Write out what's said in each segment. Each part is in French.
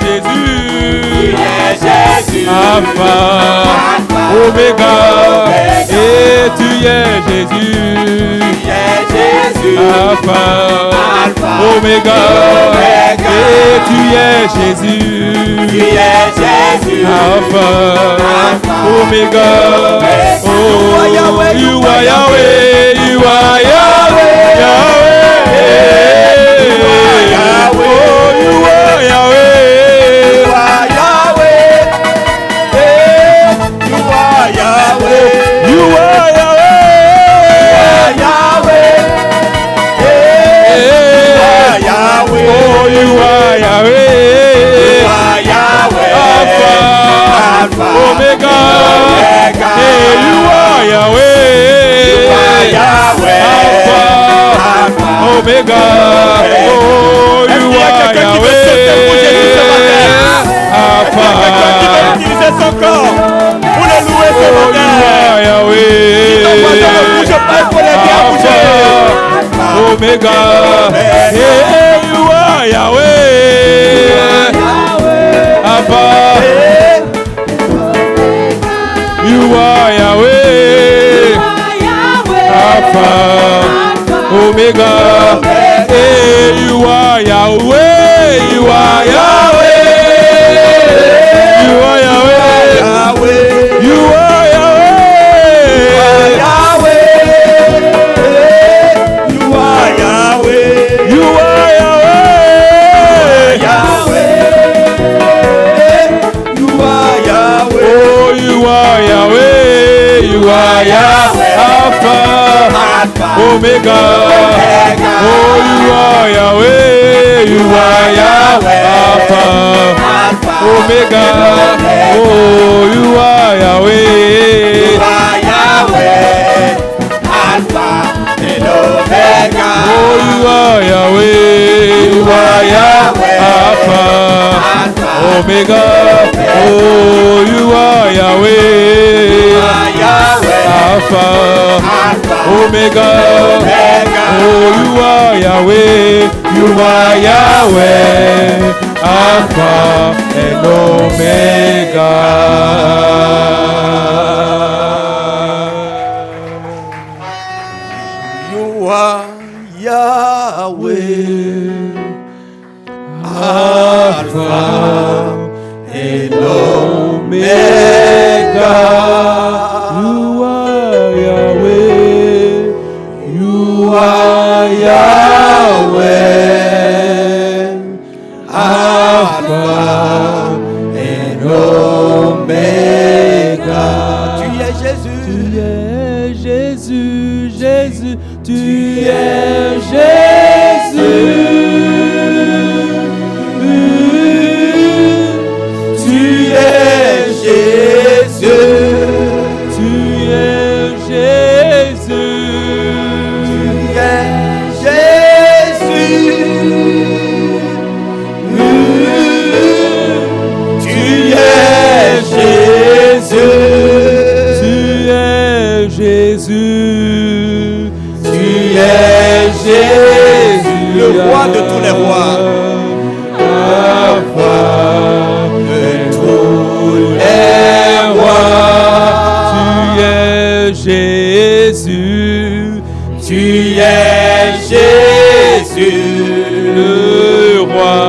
Jésus. Alpha, Oméga, et tu es Jésus. Alpha, Oméga, et tu es Jésus. Alpha, Oméga, oh, you are Yahweh, you are Yahweh, Yahweh, oh, you are Yahweh. Omega, hey, you are Yahweh, Alpha, Omega, oh, you are Yahweh, Alpha, utiliser son corps pour le louer ce oh, you are Yahweh, Alpha, Omega, hey, you are Yahweh, Alpha. You are Yahweh, Alpha, Omega, hey, you are Yahweh, you are Yahweh, you are Yahweh, you are Yahweh, you are Yahweh, you are Yahweh, you are Yahweh, Alpha, Omega, oh, you are Yahweh, you are Yahweh, Alpha, Omega, oh, you are Yahweh, Alpha and Omega, oh, you are Yahweh, you are Yahweh, Alpha, Omega, oh, you are Yahweh, Alpha, Omega, oh, you are Yahweh, you are Yahweh, Alpha and Omega. You are Yahweh, Alpha and Omega. You are Yahweh. You are Yahweh. Alpha and Omega. tu es Jésus, Tu es Jésus, Jésus. Tu es Jésus. le roi de tous les rois, Alpha de tous les rois. Tu es Jésus, tu es Jésus, le roi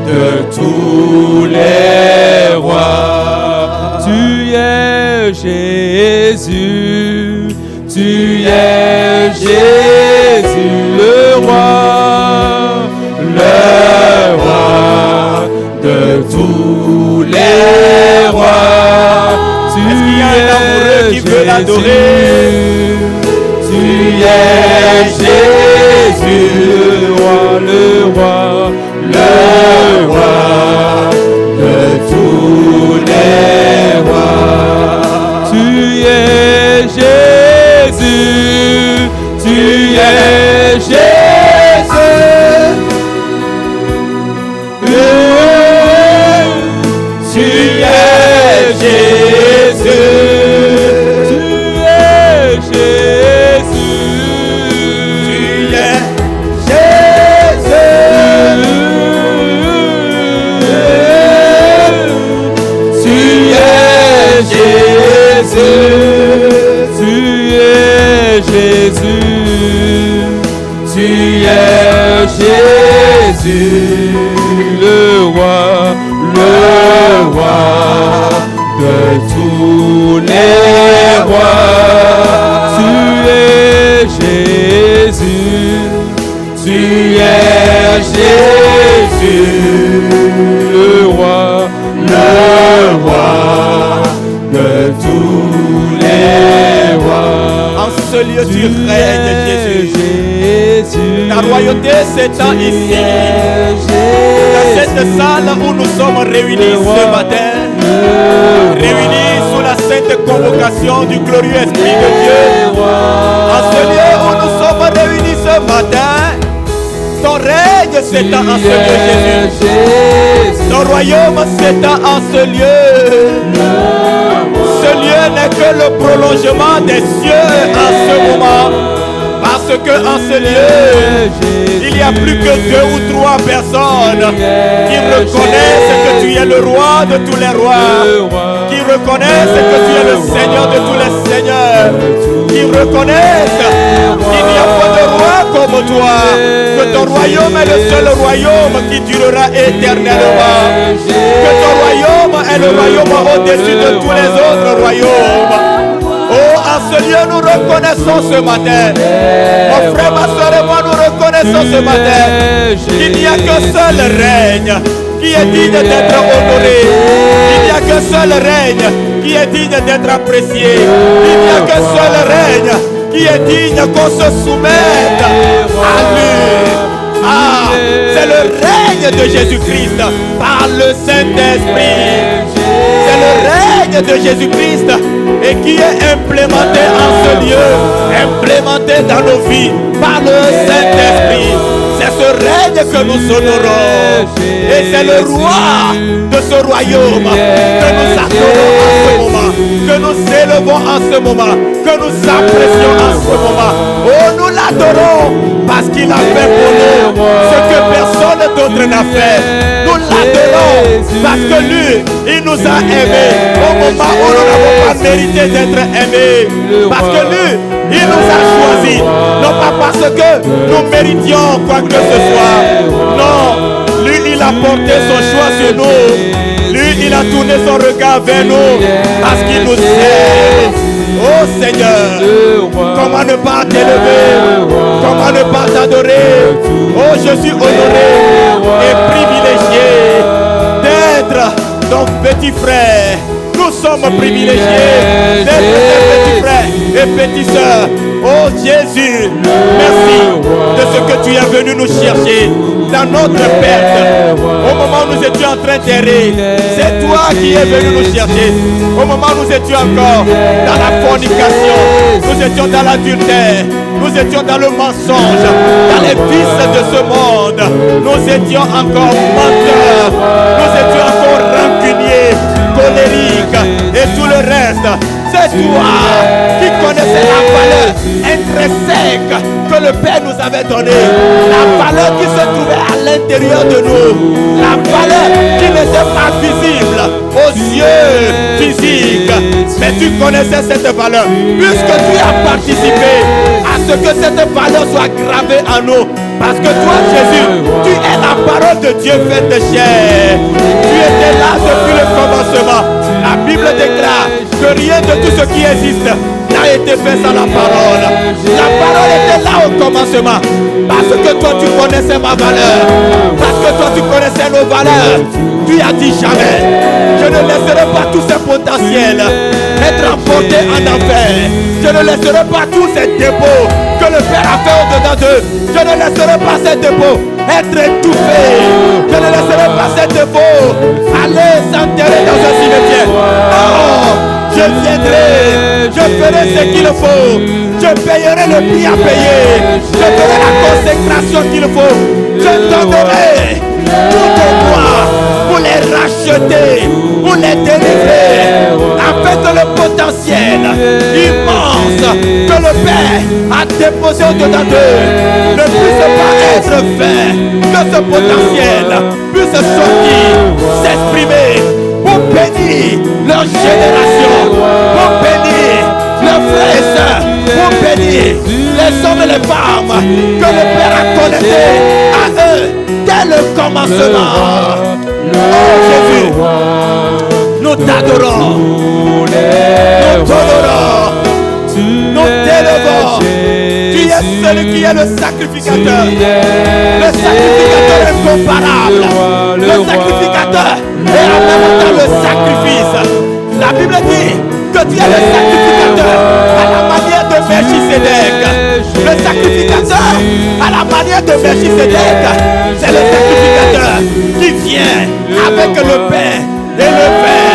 de tous les rois. Tu es Jésus, tu es Jésus, le roi de tous les rois. Tu est-ce qu'il y a un amoureux qui veut l'adorer? Tu es Jésus, le roi de tous les rois. Tu es Jésus, tu es Jésus. Tu es Jésus, tu es es Jésus, le roi de tous les rois. Tu es Jésus, tu es Jésus, le roi de tous les rois. En ce lieu tu règnes, Jésus. Ta royauté s'étend ici. Dans cette salle où nous sommes réunis ce matin, réunis sous la sainte convocation du glorieux Esprit de Dieu. En ce lieu où nous sommes réunis ce matin, ton règne s'étend en ce lieu, Jésus. Ton royaume s'étend en ce lieu. Ce lieu n'est que le prolongement des cieux en ce moment. Parce que en ce lieu, il n'y a plus que 2 ou 3 personnes qui reconnaissent que tu es le roi de tous les rois, qui reconnaissent que tu es le Seigneur de tous les seigneurs, qui reconnaissent qu'il n'y a pas de roi comme toi, que ton royaume est le seul royaume qui durera éternellement, que ton royaume est le royaume au-dessus de tous les autres royaumes. Oh, en ce lieu, nous reconnaissons ce matin. Mon frère, ma soeur et moi, nous reconnaissons ce matin qu'il n'y a qu'un seul règne qui est digne d'être honoré. Il n'y a qu'un seul règne qui est digne d'être apprécié. Il n'y a qu'un seul règne qui est digne qu'on se soumette à lui. Ah, c'est le règne de Jésus-Christ par le Saint-Esprit. C'est le règne de Jésus-Christ et qui est implémenté en ce lieu, implémenté dans nos vies par le Saint-Esprit. C'est ce règne que nous honorons et c'est le roi de ce royaume que nous adorons en ce moment, que nous élevons en ce moment, que nous apprécions en ce moment. Oh, nous l'adorons parce qu'il a fait pour nous ce que personne d'autre n'a fait. Nous l'adorons parce que lui, il nous a aimés au moment où nous n'avons pas mérité d'être aimés. Parce que lui, il nous a choisis. Non pas parce que nous méritions quoi que ce soit. Non, lui, il a porté son choix sur nous. Lui, il a tourné son regard vers nous parce qu'il nous aime. Oh Seigneur, comment ne pas t'élever? Comment ne pas t'adorer? Oh, je suis honoré et privilégié d'être ton petit frère. Nous sommes privilégiés d'être tes petits frères et petites sœurs. Oh Jésus, merci de ce que tu es venu nous chercher dans notre perte. Au moment où nous étions en train d'errer, c'est toi qui es venu nous chercher. Au moment où nous étions encore dans la fornication, nous étions dans l'adultère, nous étions dans le mensonge, dans les vices de ce monde, nous étions encore menteurs, nous étions encore rancuniers, colériques et tout le reste. C'est toi qui connaissais la valeur intrinsèque que le Père nous avait donnée, la valeur qui se trouvait à l'intérieur de nous, la valeur qui n'était pas visible aux yeux physiques, mais tu connaissais cette valeur, puisque tu as participé à ce que cette valeur soit gravée en nous, parce que toi Jésus, tu es la parole de Dieu faite de chair, tu étais là depuis le commencement. La Bible déclare que rien de tout ce qui existe n'a été fait sans la parole. La parole était là au commencement. Parce que toi tu connaissais ma valeur. Parce que toi tu connaissais nos valeurs. Tu as dit jamais. Je ne laisserai pas tous ces potentiels être emportés en enfer. Je ne laisserai pas tous ces dépôts que le Père a fait au-dedans d'eux. Je ne laisserai pas ces dépôts être étouffés. Je ne laisserai pas ces dépôts aller s'enterrer dans un cimetière. Non, je viendrai, je ferai ce qu'il faut, je payerai le prix à payer, je ferai la consécration qu'il faut, je donnerai tout au moi pour les racheter, pour les délivrer, afin que le potentiel immense que le Père a déposé au-dedans d'eux ne puisse pas être fait, que ce potentiel puisse sortir, s'exprimer pour bénir leur génération, pour bénir leurs frères et sœurs, pour bénir les les hommes et les femmes que le Père a connectés à eux dès le commencement. Oh Jésus, nous t'adorons, nous t'honorons, nous t'élevons. Tu es celui qui est le sacrificateur incomparable, le sacrificateur et en même temps le sacrifice. La Bible dit que tu es le sacrificateur à la manière de Melchisédek. Le sacrificateur à la manière de Melchisédek, c'est le sacrificateur qui vient avec le pain et le vin.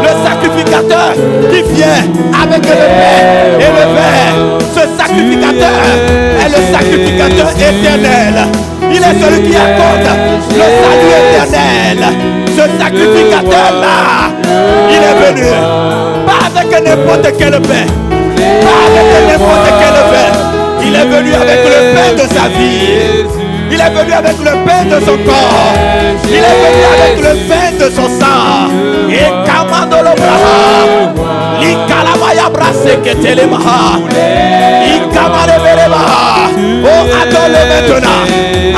Le sacrificateur qui vient avec le pain et le vin. Ce sacrificateur est le sacrificateur éternel. Il est celui qui accorde le salut éternel. Ce sacrificateur-là, il est venu pas avec n'importe quel pain, pas avec n'importe quel vin. Il est venu avec le pain de sa vie. Il est venu avec le pain de son corps. Il est venu avec le pain de son sang. Et Kamandolo Braha, Likalamaya Brase Ketelemaha, Ikamarebereba. Oh, adore-le maintenant.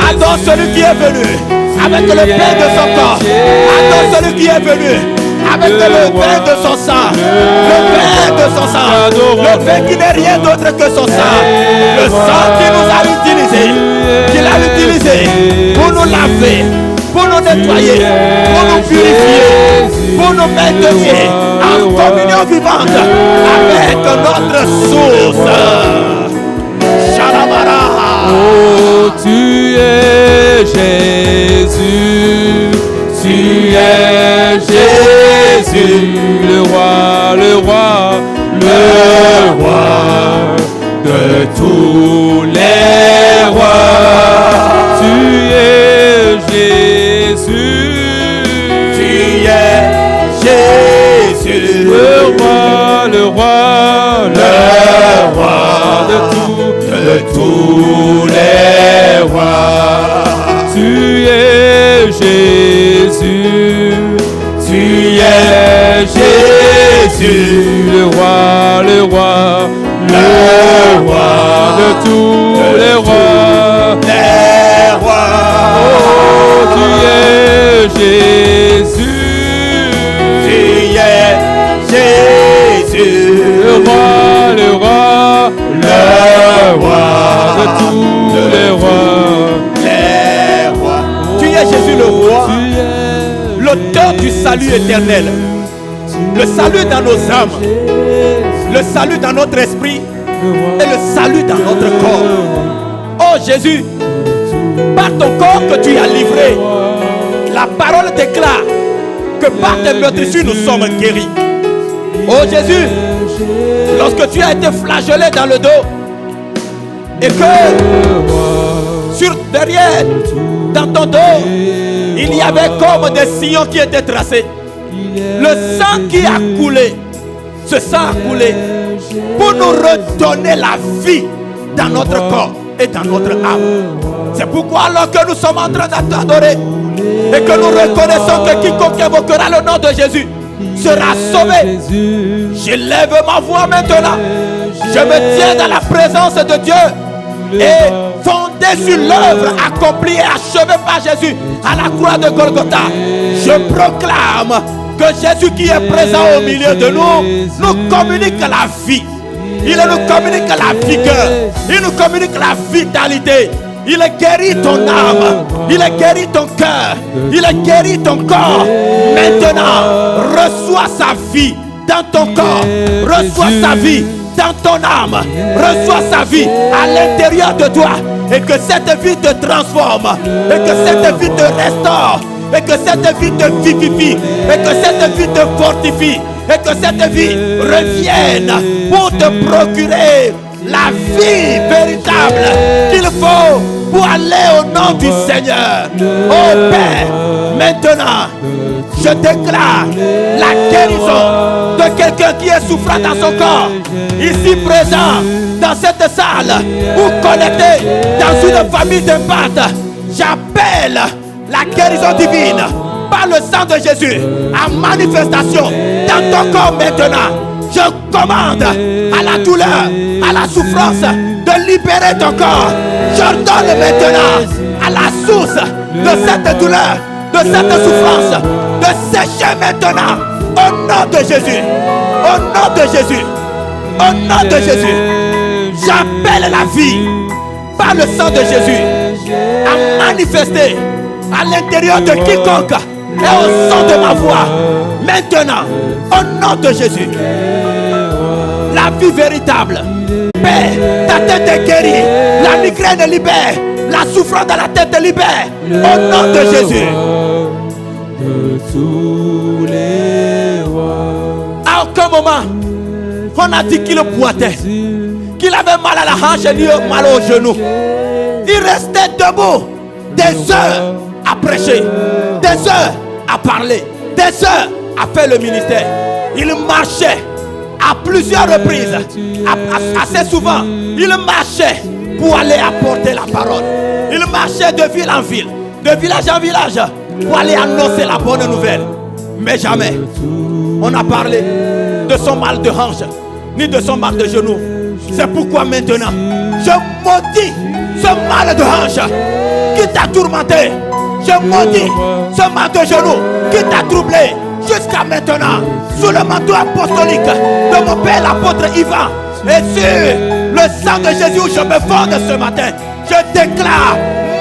Adore celui qui est venu avec le pain de son corps. Adore celui qui est venu avec le pain de son sang. Le pain de son sang. Le pain qui n'est rien d'autre que son sang. Le sang qui nous a utilisé. Qu'il a utilisé pour nous laver, pour nous nettoyer, pour nous purifier, pour nous maintenir en communion vivante avec notre source. Shalabara. Oh, tu es Jésus, tu es Jésus, le roi, le roi, le roi de tous les rois. Tu es Jésus, Tu es Jésus, le roi, le roi, le roi de tous les rois. Tu es Jésus, tu es Jésus, le roi, le roi, le roi de tous les rois. les rois. Oh, tu es Jésus, Tu es Jésus, le roi, le roi, le roi de tous les rois. les rois. Tu es Jésus le roi, l'auteur du salut éternel. Le salut dans nos âmes, le salut dans notre esprit et le salut dans notre corps. Oh Jésus, par ton corps que tu as livré, la parole déclare que par tes meurtrissures nous sommes guéris. Oh Jésus, lorsque tu as été flagellé dans le dos et que sur derrière, dans ton dos, il y avait comme des sillons qui étaient tracés. Le sang qui a coulé, ce sang a coulé pour nous redonner la vie dans notre corps et dans notre âme. C'est pourquoi alors que nous sommes en train d'adorer et que nous reconnaissons que quiconque évoquera le nom de Jésus sera sauvé. J'élève ma voix maintenant. Je me tiens dans la présence de Dieu et fondé sur l'œuvre accomplie et achevée par Jésus à la croix de Golgotha, je proclame que Jésus qui est présent au milieu de nous communique la vie. Il nous communique la vigueur. Il nous communique la vitalité. Il guérit ton âme. Il guérit ton cœur. Il guérit ton corps. Maintenant, reçois sa vie dans ton corps. Reçois sa vie dans ton âme. Reçois sa vie à l'intérieur de toi. Et que cette vie te transforme. Et que cette vie te restaure. Et que cette vie te vivifie. Et que cette vie te fortifie. Et que cette vie revienne pour te procurer la vie véritable qu'il faut pour aller au nom du Seigneur. Oh Père, maintenant, je déclare la guérison de quelqu'un qui est souffrant dans son corps, ici présent, dans cette salle, ou connecté dans une famille d'impact. J'appelle la guérison divine par le sang de Jésus en manifestation dans ton corps maintenant. Je commande à la douleur, à la souffrance de libérer ton corps. J'ordonne maintenant à la source de cette douleur, de cette souffrance, de sécher maintenant. Au nom de Jésus. Au nom de Jésus. Au nom de Jésus. J'appelle la vie par le sang de Jésus à manifester à l'intérieur de quiconque et au son de ma voix. Maintenant, au nom de Jésus. La vie véritable. Paix, ta tête est guérie. La migraine libère. La souffrance de la tête libère. Au nom de Jésus. À aucun moment, on a dit qu'il boitait, qu'il avait mal à la hanche ni mal au genou. Il restait debout des heures à prêcher, des heures à parler, des heures à faire le ministère. Il marchait à plusieurs reprises, assez souvent. Il marchait pour aller apporter la parole. Il marchait de ville en ville, de village en village, pour aller annoncer la bonne nouvelle. Mais jamais on a parlé de son mal de hanche, ni de son mal de genou. C'est pourquoi maintenant, je maudis ce mal de hanche qui t'a tourmenté. Je maudis ce mal de genou qui t'a troublé jusqu'à maintenant. Sous le manteau apostolique de mon père l'apôtre Ivan et sur le sang de Jésus où je me fonde ce matin, je déclare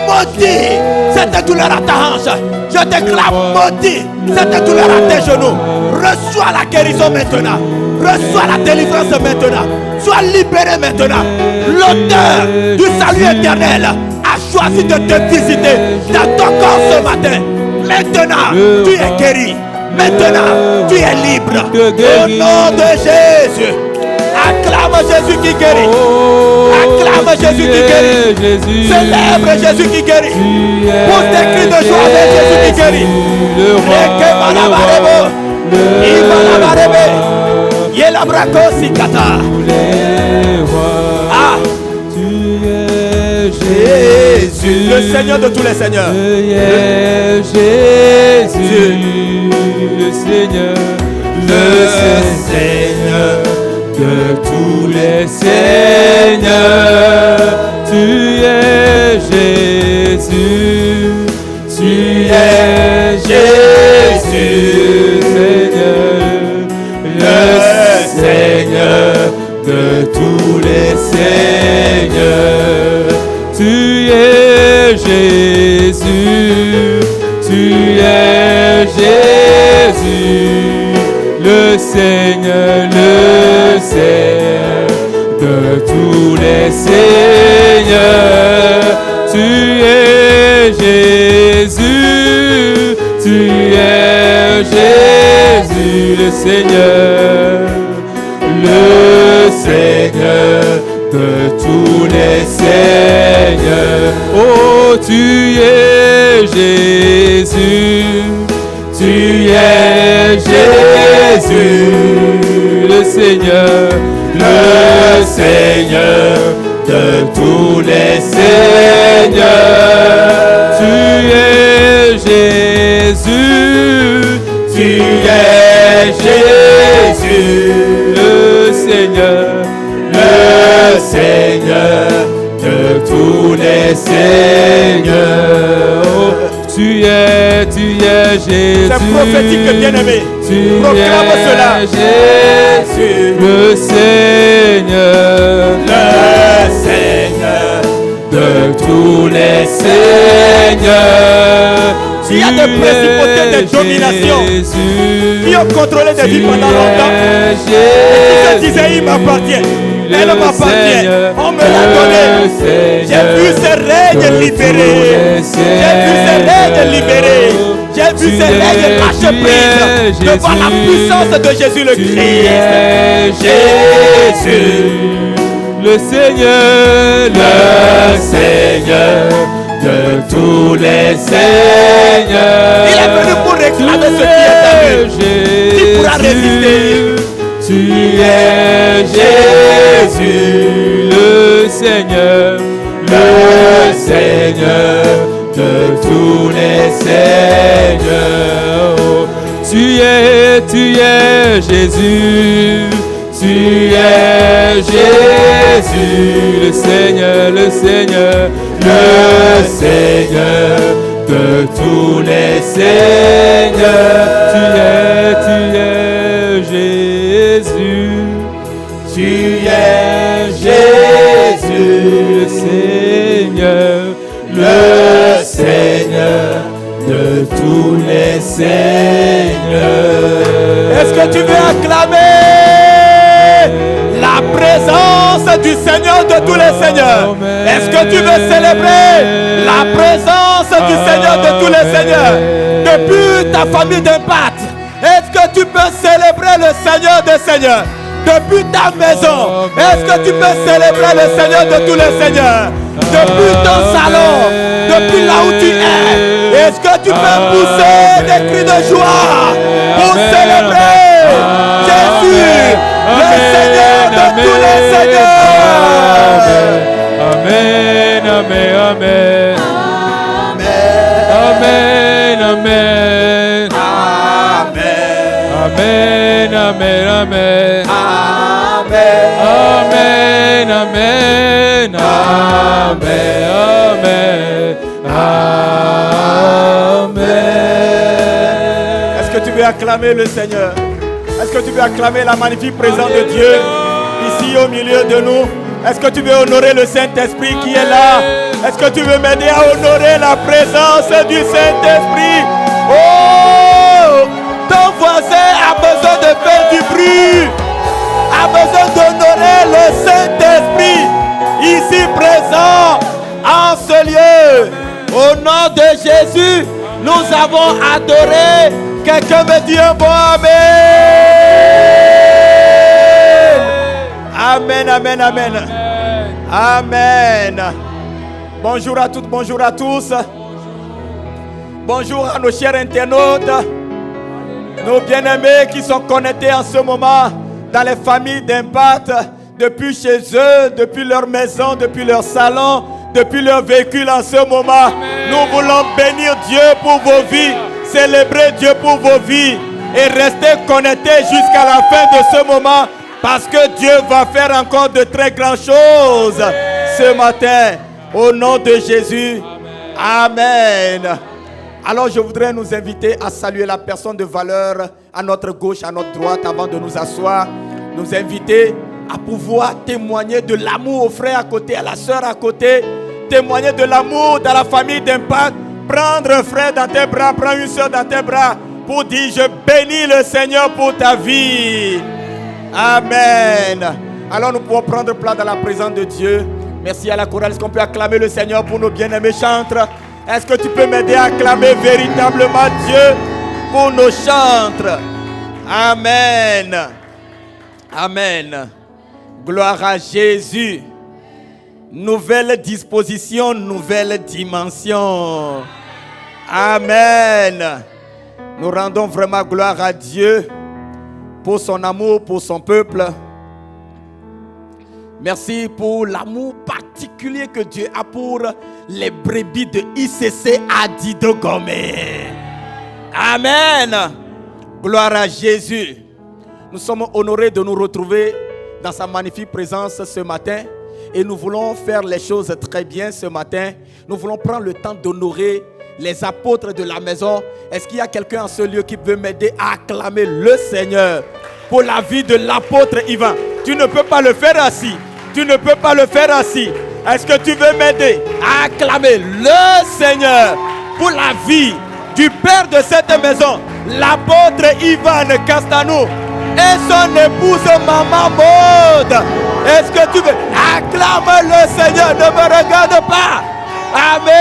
maudit cette douleur à ta hanche. Je déclare maudit cette douleur à tes genoux. Reçois la guérison maintenant. Reçois la délivrance maintenant. Sois libéré maintenant. L'auteur du salut éternel a choisi de te visiter dans ton corps ce matin. Maintenant, tu es guéri. Maintenant, tu es libre. Au nom de Jésus. Acclame Jésus qui guérit. Acclame Jésus qui guérit. Célèbre Jésus qui guérit. Pousse des cris de joie avec Jésus qui guérit. Ah, Jésus, le Seigneur de tous les seigneurs. Jésus, le Seigneur, Le Seigneur de tous les seigneurs. Tu es Jésus, tu es Jésus, Seigneur, le Seigneur de tous les seigneurs. Tu es Jésus, tu es Jésus, le Seigneur de tous les seigneurs. Tu es Jésus, tu es Jésus, le Seigneur de tous les seigneurs. Oh, tu es Jésus, tu es Jésus, le Seigneur de tous les seigneurs. Tu es Jésus, tu es Jésus, le Seigneur de tous les seigneurs. Oh, tu es Jésus. C'est prophétique, bien-aimé. Proclame cela. Jésus, le Seigneur de tous les seigneurs. Il y a des principautés de domination qui ont contrôlé des vies pendant longtemps. Et qui se disaient, il m'appartient. Elle m'appartient. On me l'a donné. J'ai vu ces règnes libérés. J'ai vu ces règnes libérés. J'ai vu ces règnes lâcher prise devant la puissance de Jésus le Christ. Jésus, le Seigneur de tous les seigneurs. Il est venu pour réclamer ce qui est à lui. Qui pourra résister? Tu es Jésus, le Seigneur de tous les seigneurs. Tu es Jésus, Tu es Jésus, le Seigneur, le Seigneur, le Seigneur de tous les seigneurs. Tu es Jésus. Tu es Jésus, le Seigneur, le Seigneur de tous les seigneurs. Est-ce que tu veux acclamer la présence du Seigneur de tous les seigneurs? Est-ce que tu veux célébrer la présence du Seigneur de tous les seigneurs? Depuis ta famille d'impact, est-ce que tu peux célébrer le Seigneur des seigneurs? Depuis ta maison, est-ce que tu peux célébrer le Seigneur de tous les seigneurs? Depuis ton salon, depuis là où tu es, est-ce que tu peux pousser des cris de joie pour célébrer Jésus, le Seigneur de tous les seigneurs? Amen, amen, amen. Amen, amen. Amen, amen, amen. Amen, amen. Amen, amen. Est-ce que tu veux acclamer le Seigneur? Est-ce que tu veux acclamer la magnifique présence de Dieu ici au milieu de nous? Est-ce que tu veux honorer le Saint-Esprit qui est là? Est-ce que tu veux m'aider à honorer la présence du Saint-Esprit? Oh! Ton voisin a besoin de faire du bruit, a besoin d'honorer le Saint-Esprit ici présent en ce lieu. Au nom de Jésus, nous avons adoré. Quelqu'un me dit un bon amen. Amen, amen, amen. Amen. Bonjour à toutes, bonjour à tous. Bonjour à nos chers internautes, nos bien-aimés qui sont connectés en ce moment dans les familles d'impact, depuis chez eux, depuis leur maison, depuis leur salon, depuis leur véhicule en ce moment. Amen. Nous voulons bénir Dieu pour vos vies, célébrer Dieu pour vos vies et rester connectés jusqu'à la fin de ce moment parce que Dieu va faire encore de très grandes choses ce matin. Au nom de Jésus. Amen. Amen. Alors je voudrais nous inviter à saluer la personne de valeur à notre gauche, à notre droite avant de nous asseoir. Nous inviter à pouvoir témoigner de l'amour au frère à côté, à la soeur à côté. Témoigner de l'amour dans la famille d'impact. Prendre un frère dans tes bras, prendre une soeur dans tes bras pour dire je bénis le Seigneur pour ta vie. Amen. Alors nous pouvons prendre place dans la présence de Dieu. Merci à la chorale. Est-ce qu'on peut acclamer le Seigneur pour nos bien-aimés chantres? Est-ce que tu peux m'aider à acclamer véritablement Dieu pour nos chantres? Amen. Amen. Gloire à Jésus. Nouvelle disposition, nouvelle dimension. Amen. Nous rendons vraiment gloire à Dieu pour son amour, pour son peuple. Merci pour l'amour particulier que Dieu a pour les brebis de ICC Adido Gomé. Amen. Gloire à Jésus. Nous sommes honorés de nous retrouver dans sa magnifique présence ce matin. Et nous voulons faire les choses très bien ce matin. Nous voulons prendre le temps d'honorer les apôtres de la maison. Est-ce qu'il y a quelqu'un en ce lieu qui veut m'aider à acclamer le Seigneur pour la vie de l'apôtre Ivan? Tu ne peux pas le faire assis. Tu ne peux pas le faire assis. Est-ce que tu veux m'aider à acclamer le Seigneur pour la vie du père de cette maison, l'apôtre Ivan Castanou et son épouse Maman Maud? Est-ce que tu veux acclamer le Seigneur? Ne me regarde pas. Amen.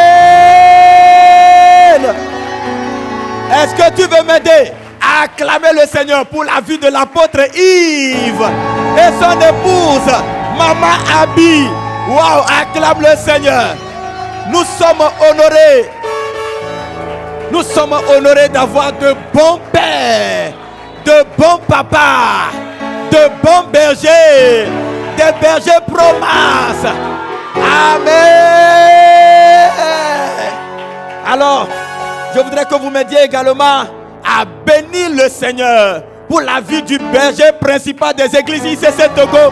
Est-ce que tu veux m'aider à acclamer le Seigneur pour la vie de l'apôtre Yves et son épouse Maman Abi? Waouh, acclame le Seigneur. Nous sommes honorés. Nous sommes honorés d'avoir de bons pères, de bons papas, de bons bergers, des bergers promas. Amen. Alors, je voudrais que vous m'aidiez également à bénir le Seigneur pour la vie du berger principal des églises ICC Togo,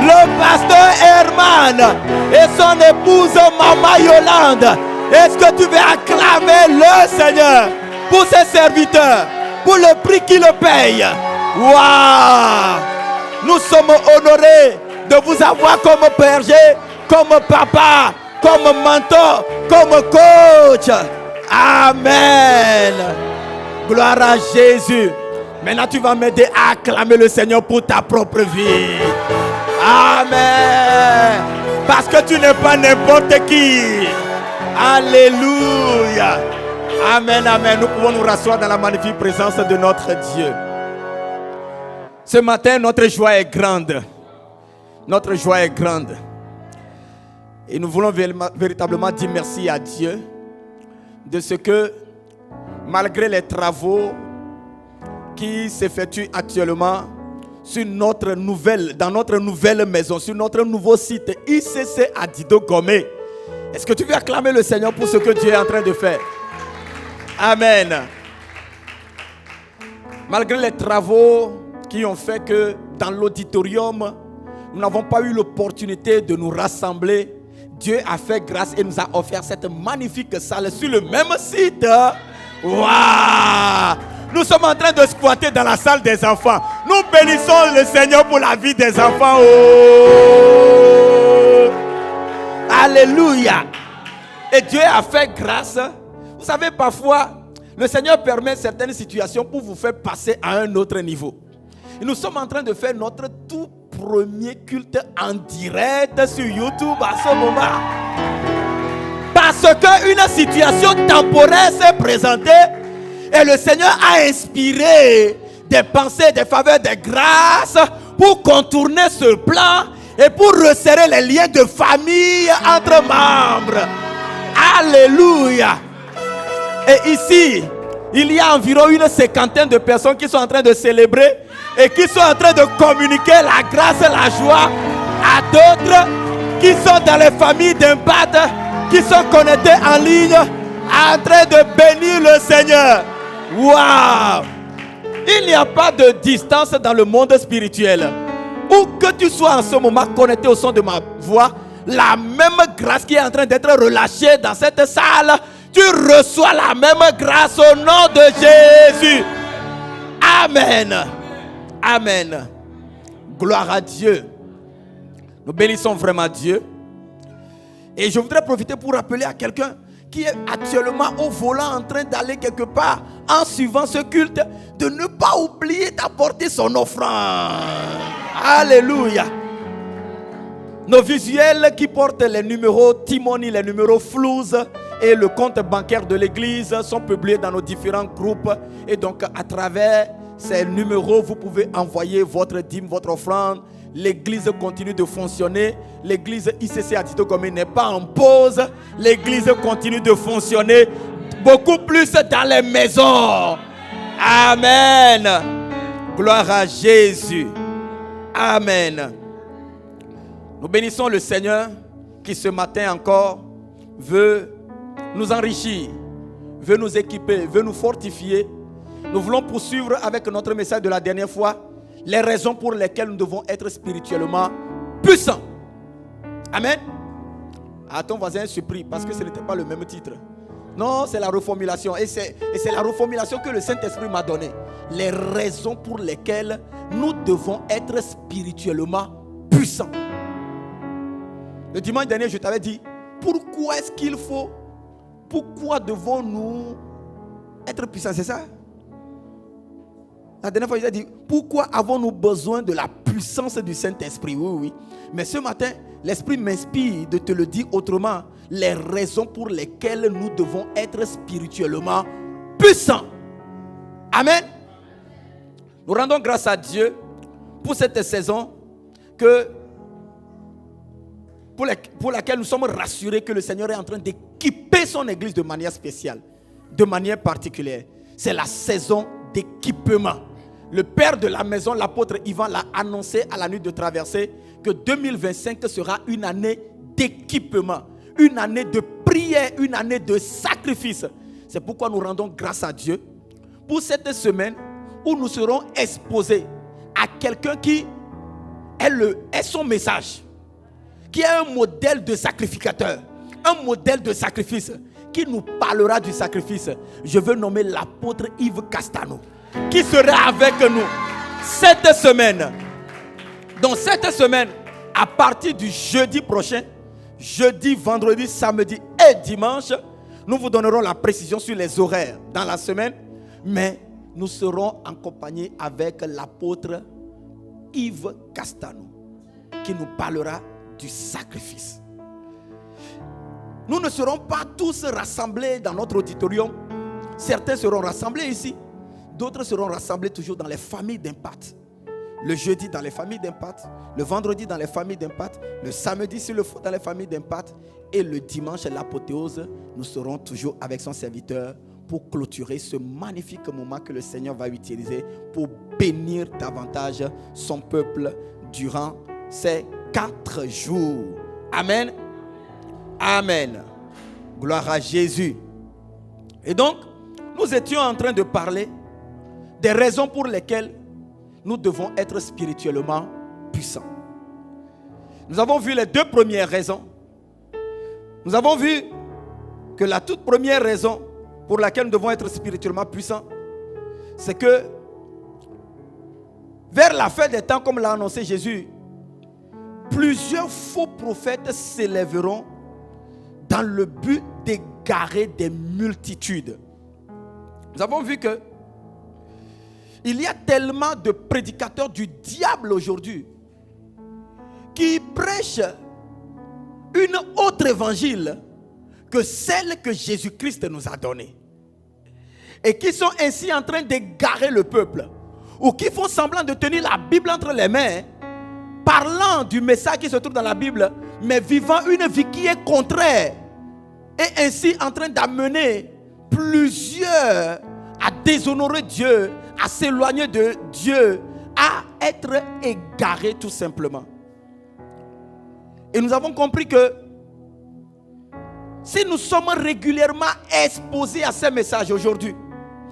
le pasteur Herman et son épouse Maman Yolande. Est-ce que tu veux acclamer le Seigneur pour ses serviteurs, pour le prix qu'il paye? Waouh! Nous sommes honorés de vous avoir comme berger, comme papa, comme mentor, comme coach. Amen. Gloire à Jésus. Maintenant, tu vas m'aider à acclamer le Seigneur pour ta propre vie. Amen. Parce que tu n'es pas n'importe qui. Alléluia. Amen, amen. Nous pouvons nous rasseoir dans la magnifique présence de notre Dieu. Ce matin, notre joie est grande. Notre joie est grande. Et nous voulons véritablement dire merci à Dieu de ce que, malgré les travaux qui s'effectuent actuellement dans notre nouvelle maison, sur notre nouveau site ICC Adido Gomé, est-ce que tu veux acclamer le Seigneur pour ce que Dieu est en train de faire? Amen. Malgré les travaux qui ont fait que dans l'auditorium, nous n'avons pas eu l'opportunité de nous rassembler, Dieu a fait grâce et nous a offert cette magnifique salle sur le même site. Waouh! Nous sommes en train de squatter dans la salle des enfants. Nous bénissons le Seigneur pour la vie des enfants. Oh! Alléluia! Et Dieu a fait grâce. Vous savez, parfois, le Seigneur permet certaines situations pour vous faire passer à un autre niveau. Et nous sommes en train de faire notre tout premier culte en direct sur YouTube à ce moment. Parce qu'une situation temporaire s'est présentée et le Seigneur a inspiré des pensées, des faveurs, des grâces pour contourner ce plan et pour resserrer les liens de famille entre membres. Alléluia. Et ici, il y a environ une cinquantaine de personnes qui sont en train de célébrer et qui sont en train de communiquer la grâce et la joie à d'autres qui sont dans les familles d'impact, qui sont connectés en ligne, en train de bénir le Seigneur. Waouh! Il n'y a pas de distance dans le monde spirituel. Où que tu sois en ce moment connecté au son de ma voix, la même grâce qui est en train d'être relâchée dans cette salle, tu reçois la même grâce au nom de Jésus. Amen. Amen. Gloire à Dieu. Nous bénissons vraiment Dieu. Et je voudrais profiter pour rappeler à quelqu'un qui est actuellement au volant en train d'aller quelque part en suivant ce culte, de ne pas oublier d'apporter son offrande. Alléluia. Nos visuels qui portent les numéros Timoni, les numéros Flouze et le compte bancaire de l'église sont publiés dans nos différents groupes. Et donc à travers ces numéros, vous pouvez envoyer votre dîme, votre offrande. L'église continue de fonctionner. L'église ICC Adido Gomé n'est pas en pause. L'église continue de fonctionner beaucoup plus dans les maisons. Amen. Gloire à Jésus. Amen. Nous bénissons le Seigneur qui ce matin encore veut nous enrichir, veut nous équiper, veut nous fortifier. Nous voulons poursuivre avec notre message de la dernière fois, les raisons pour lesquelles nous devons être spirituellement puissants. Amen. À ton voisin surpris parce que ce n'était pas le même titre. Non, c'est la reformulation. Et c'est la reformulation que le Saint-Esprit m'a donnée. Les raisons pour lesquelles nous devons être spirituellement puissants. Le dimanche dernier, je t'avais dit, pourquoi est-ce qu'il faut, pourquoi devons-nous être puissants, c'est ça? La dernière fois, je t'ai dit, pourquoi avons-nous besoin de la puissance du Saint-Esprit? Oui, oui. Mais ce matin, l'Esprit m'inspire de te le dire autrement. Les raisons pour lesquelles nous devons être spirituellement puissants. Amen. Nous rendons grâce à Dieu pour cette saison pour laquelle nous sommes rassurés que le Seigneur est en train d'équiper son église de manière spéciale, de manière particulière. C'est la saison d'équipement. Le père de la maison, l'apôtre Yvan, l'a annoncé à la nuit de traversée que 2025 sera une année d'équipement, une année de prière, une année de sacrifice. C'est pourquoi nous rendons grâce à Dieu pour cette semaine où nous serons exposés à quelqu'un qui est son message, qui est un modèle de sacrificateur, un modèle de sacrifice, qui nous parlera du sacrifice. Je veux nommer l'apôtre Yves Castano, qui sera avec nous cette semaine. Donc cette semaine, à partir du jeudi prochain, jeudi, vendredi, samedi et dimanche, nous vous donnerons la précision sur les horaires dans la semaine, mais nous serons accompagnés avec l'apôtre Yves Castano, qui nous parlera du sacrifice. Nous ne serons pas tous rassemblés dans notre auditorium. Certains seront rassemblés ici, d'autres seront rassemblés toujours dans les familles d'impact. Le jeudi dans les familles d'impact, le vendredi dans les familles d'impact, le samedi s'il le faut dans les familles d'impact, et le dimanche, l'apothéose, nous serons toujours avec son serviteur pour clôturer ce magnifique moment que le Seigneur va utiliser pour bénir davantage son peuple durant ces 4 jours. Amen. Amen. Gloire à Jésus. Et donc, nous étions en train de parler des raisons pour lesquelles nous devons être spirituellement puissants. Nous avons vu les 2 premières raisons. Nous avons vu que la toute première raison pour laquelle nous devons être spirituellement puissants, c'est que vers la fin des temps, comme l'a annoncé Jésus, plusieurs faux prophètes s'élèveront dans le but d'égarer des multitudes. Nous avons vu que il y a tellement de prédicateurs du diable aujourd'hui qui prêchent une autre évangile que celle que Jésus-Christ nous a donnée, et qui sont ainsi en train d'égarer le peuple, ou qui font semblant de tenir la Bible entre les mains, parlant du message qui se trouve dans la Bible, mais vivant une vie qui est contraire, et ainsi en train d'amener plusieurs à déshonorer Dieu, à s'éloigner de Dieu, à être égarés tout simplement. Et nous avons compris que si nous sommes régulièrement exposés à ces messages aujourd'hui,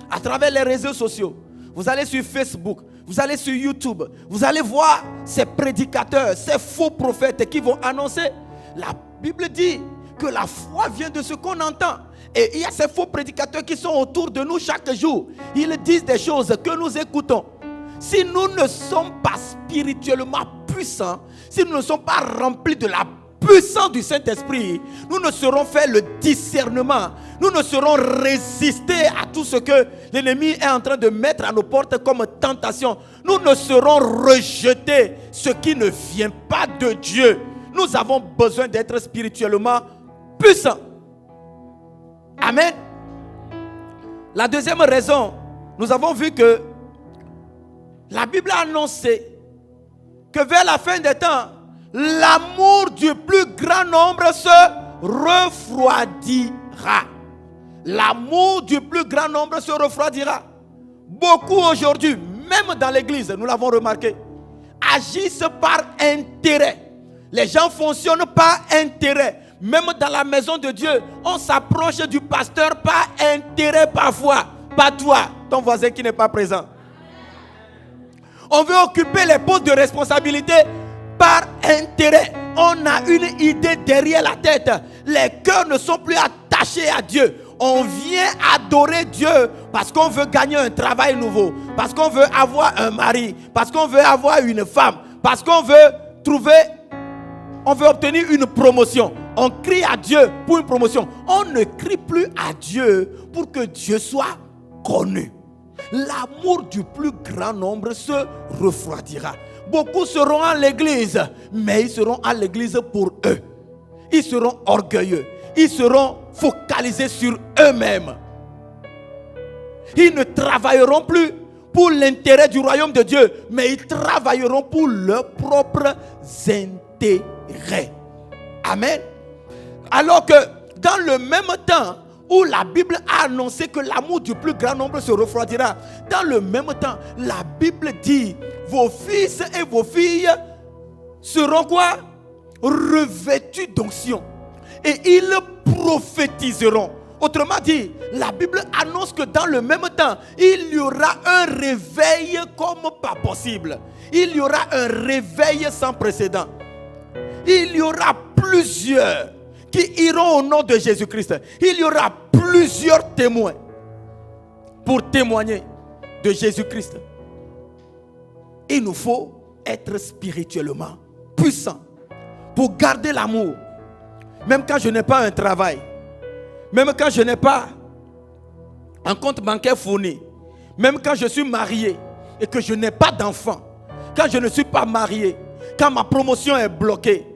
à travers les réseaux sociaux, vous allez sur Facebook, vous allez sur YouTube, vous allez voir ces prédicateurs, ces faux prophètes qui vont annoncer. La Bible dit que la foi vient de ce qu'on entend. Et il y a ces faux prédicateurs qui sont autour de nous chaque jour. Ils disent des choses que nous écoutons. Si nous ne sommes pas spirituellement puissants, si nous ne sommes pas remplis de la puissance du Saint-Esprit, nous ne saurons faire le discernement. Nous ne saurons résister à tout ce que l'ennemi est en train de mettre à nos portes comme tentation. Nous ne saurons rejeter ce qui ne vient pas de Dieu. Nous avons besoin d'être spirituellement puissants. Amen. La deuxième raison, nous avons vu que la Bible a annoncé que vers la fin des temps, l'amour du plus grand nombre se refroidira. L'amour du plus grand nombre se refroidira. Beaucoup aujourd'hui, même dans l'église, nous l'avons remarqué, agissent par intérêt. Les gens fonctionnent par intérêt. Même dans la maison de Dieu, on s'approche du pasteur par intérêt parfois. Pas toi, ton voisin qui n'est pas présent. On veut occuper les postes de responsabilité par intérêt. On a une idée derrière la tête. Les cœurs ne sont plus attachés à Dieu. On vient adorer Dieu parce qu'on veut gagner un travail nouveau, parce qu'on veut avoir un mari, parce qu'on veut avoir une femme, parce qu'on veut obtenir une promotion. On crie à Dieu pour une promotion. On ne crie plus à Dieu pour que Dieu soit connu. L'amour du plus grand nombre se refroidira. Beaucoup seront à l'église, mais ils seront à l'église pour eux. Ils seront orgueilleux. Ils seront focalisés sur eux-mêmes. Ils ne travailleront plus pour l'intérêt du royaume de Dieu, mais ils travailleront pour leurs propres intérêts. Amen. Alors que dans le même temps où la Bible a annoncé que l'amour du plus grand nombre se refroidira, dans le même temps, la Bible dit, vos fils et vos filles seront quoi? Revêtus d'onction. Et ils prophétiseront. Autrement dit, la Bible annonce que dans le même temps, il y aura un réveil comme pas possible. Il y aura un réveil sans précédent. Il y aura plusieurs qui iront au nom de Jésus-Christ. Il y aura plusieurs témoins pour témoigner de Jésus-Christ. Il nous faut être spirituellement puissants pour garder l'amour. Même quand je n'ai pas un travail, même quand je n'ai pas un compte bancaire fourni, même quand je suis marié et que je n'ai pas d'enfant, quand je ne suis pas marié, quand ma promotion est bloquée,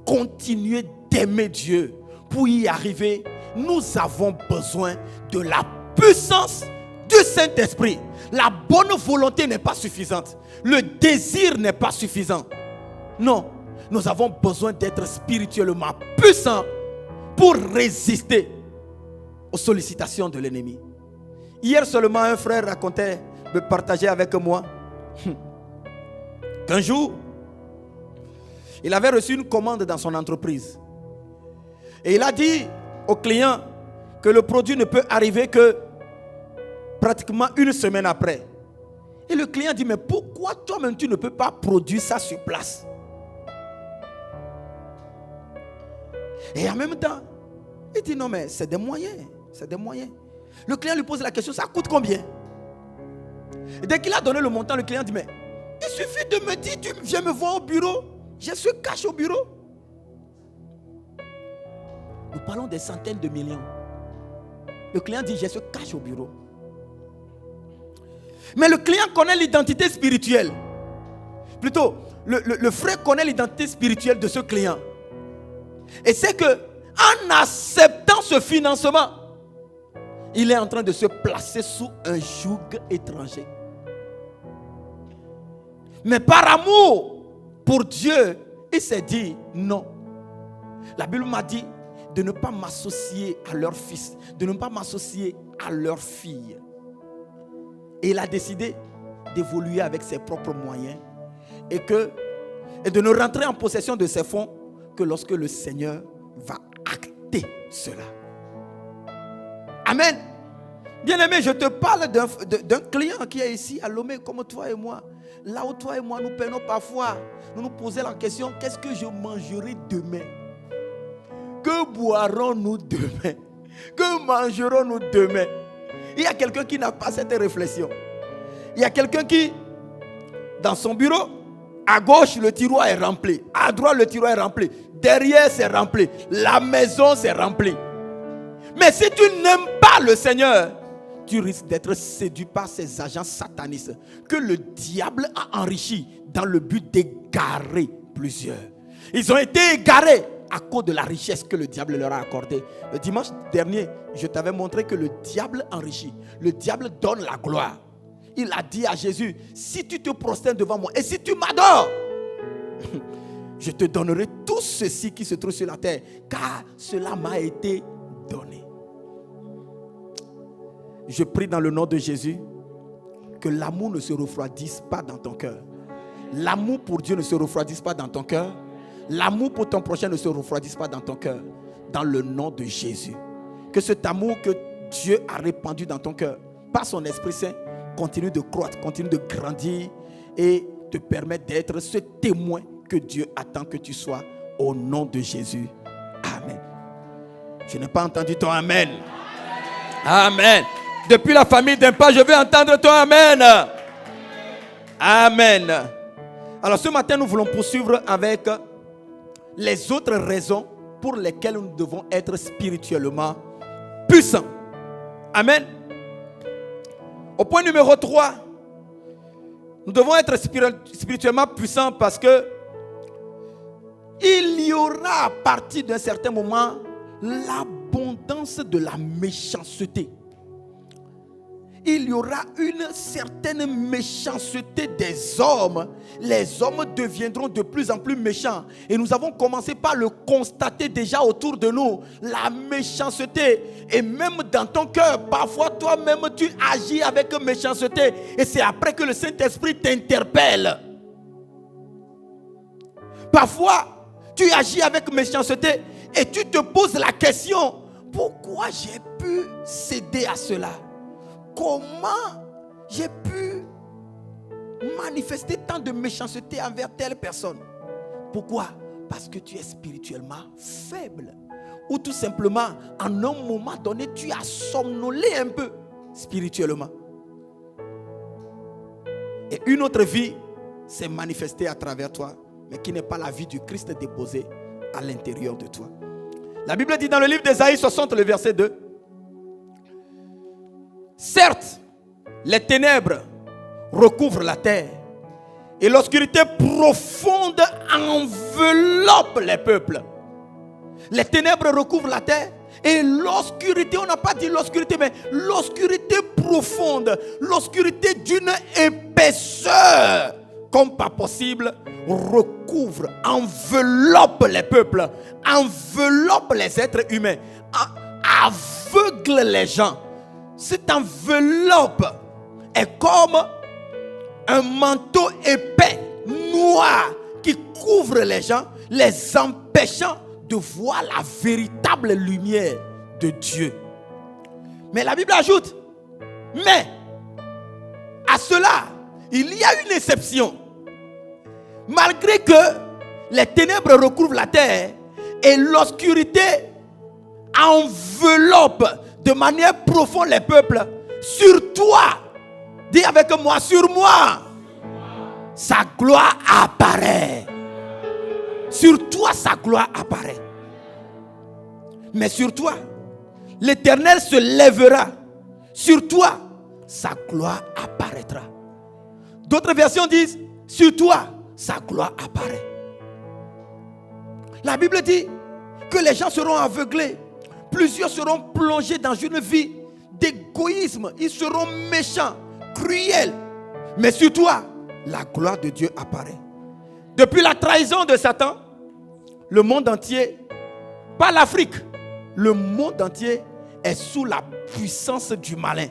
continuez d'aimer Dieu. Pour y arriver, nous avons besoin de la puissance du Saint-Esprit. La bonne volonté n'est pas suffisante. Le désir n'est pas suffisant. Non, nous avons besoin d'être spirituellement puissants pour résister aux sollicitations de l'ennemi. Hier seulement, un frère me partageait avec moi qu'un jour, il avait reçu une commande dans son entreprise. Et il a dit au client que le produit ne peut arriver que pratiquement une semaine après. Et le client dit, mais pourquoi toi-même tu ne peux pas produire ça sur place? Et en même temps, il dit, non mais c'est des moyens. C'est des moyens. Le client lui pose la question, ça coûte combien? Et dès qu'il a donné le montant, le client dit, mais il suffit de me dire, tu viens me voir au bureau. J'ai ce cash au bureau. Nous parlons des centaines de millions. Le client dit, j'ai ce cash au bureau. Mais le client connaît l'identité spirituelle. Plutôt, le frère connaît l'identité spirituelle de ce client. Et c'est que, en acceptant ce financement, il est en train de se placer sous un joug étranger. Mais par amour pour Dieu, il s'est dit non. La Bible m'a dit de ne pas m'associer à leur fils, de ne pas m'associer à leur fille. Et il a décidé d'évoluer avec ses propres moyens et de ne rentrer en possession de ses fonds que lorsque le Seigneur va acter cela. Amen. Bien-aimé, je te parle d'un client qui est ici à Lomé comme toi et moi. Là où toi et moi nous peinons parfois, nous posons la question, qu'est-ce que je mangerai demain? Que boirons-nous demain? Que mangerons-nous demain? Il y a quelqu'un qui n'a pas cette réflexion. Il y a quelqu'un qui, dans son bureau, à gauche le tiroir est rempli, à droite le tiroir est rempli, derrière c'est rempli, la maison c'est rempli. Mais si tu n'aimes pas le Seigneur, tu risques d'être séduit par ces agents satanistes que le diable a enrichis dans le but d'égarer plusieurs. Ils ont été égarés à cause de la richesse que le diable leur a accordée. Le dimanche dernier, je t'avais montré que le diable enrichit. Le diable donne la gloire. Il a dit à Jésus, si tu te prosternes devant moi et si tu m'adores, je te donnerai tout ceci qui se trouve sur la terre, car cela m'a été donné. Je prie dans le nom de Jésus que l'amour ne se refroidisse pas dans ton cœur. L'amour pour Dieu ne se refroidisse pas dans ton cœur. L'amour pour ton prochain ne se refroidisse pas dans ton cœur. Dans le nom de Jésus. Que cet amour que Dieu a répandu dans ton cœur, par son Esprit Saint, continue de croître, continue de grandir et te permettre d'être ce témoin que Dieu attend que tu sois au nom de Jésus. Amen. Je n'ai pas entendu ton Amen. Amen. Depuis la famille d'Impa, je vais entendre ton Amen. Amen. Alors ce matin, nous voulons poursuivre avec les autres raisons pour lesquelles nous devons être spirituellement puissants. Amen. Au point numéro 3, nous devons être spirituellement puissants parce que il y aura à partir d'un certain moment l'abondance de la méchanceté. Il y aura une certaine méchanceté des hommes. Les hommes deviendront de plus en plus méchants. Et nous avons commencé par le constater déjà autour de nous. La méchanceté. Et même dans ton cœur, parfois toi-même tu agis avec méchanceté. Et c'est après que le Saint-Esprit t'interpelle. Parfois, tu agis avec méchanceté et tu te poses la question. pourquoi j'ai pu céder à cela? Comment j'ai pu manifester tant de méchanceté envers telle personne? Pourquoi? Parce que tu es spirituellement faible. Ou tout simplement, en un moment donné, tu as somnolé un peu spirituellement. Et une autre vie s'est manifestée à travers toi, mais qui n'est pas la vie du Christ déposée à l'intérieur de toi. La Bible dit dans le livre d'Ésaïe 60, le verset 2, certes, les ténèbres recouvrent la terre et l'obscurité profonde enveloppe les peuples. Les ténèbres recouvrent la terre et l'obscurité, on n'a pas dit l'obscurité, mais l'obscurité profonde, l'obscurité d'une épaisseur comme pas possible, recouvre, enveloppe les peuples, enveloppe les êtres humains, aveugle les gens. Cette enveloppe est comme un manteau épais, noir, qui couvre les gens, les empêchant de voir la véritable lumière de Dieu. Mais la Bible ajoute, mais à cela, il y a une exception. Malgré que les ténèbres recouvrent la terre et l'obscurité enveloppe de manière profonde les peuples, sur toi, dis avec moi, sur moi, sa gloire apparaît. Sur toi, sa gloire apparaît. Mais sur toi, l'Éternel se lèvera. Sur toi, sa gloire apparaîtra. D'autres versions disent, sur toi, sa gloire apparaît. La Bible dit que les gens seront aveuglés. Plusieurs seront plongés dans une vie d'égoïsme. Ils seront méchants, cruels. Mais sur toi, la gloire de Dieu apparaît. Depuis la trahison de Satan, le monde entier, pas l'Afrique, le monde entier est sous la puissance du malin.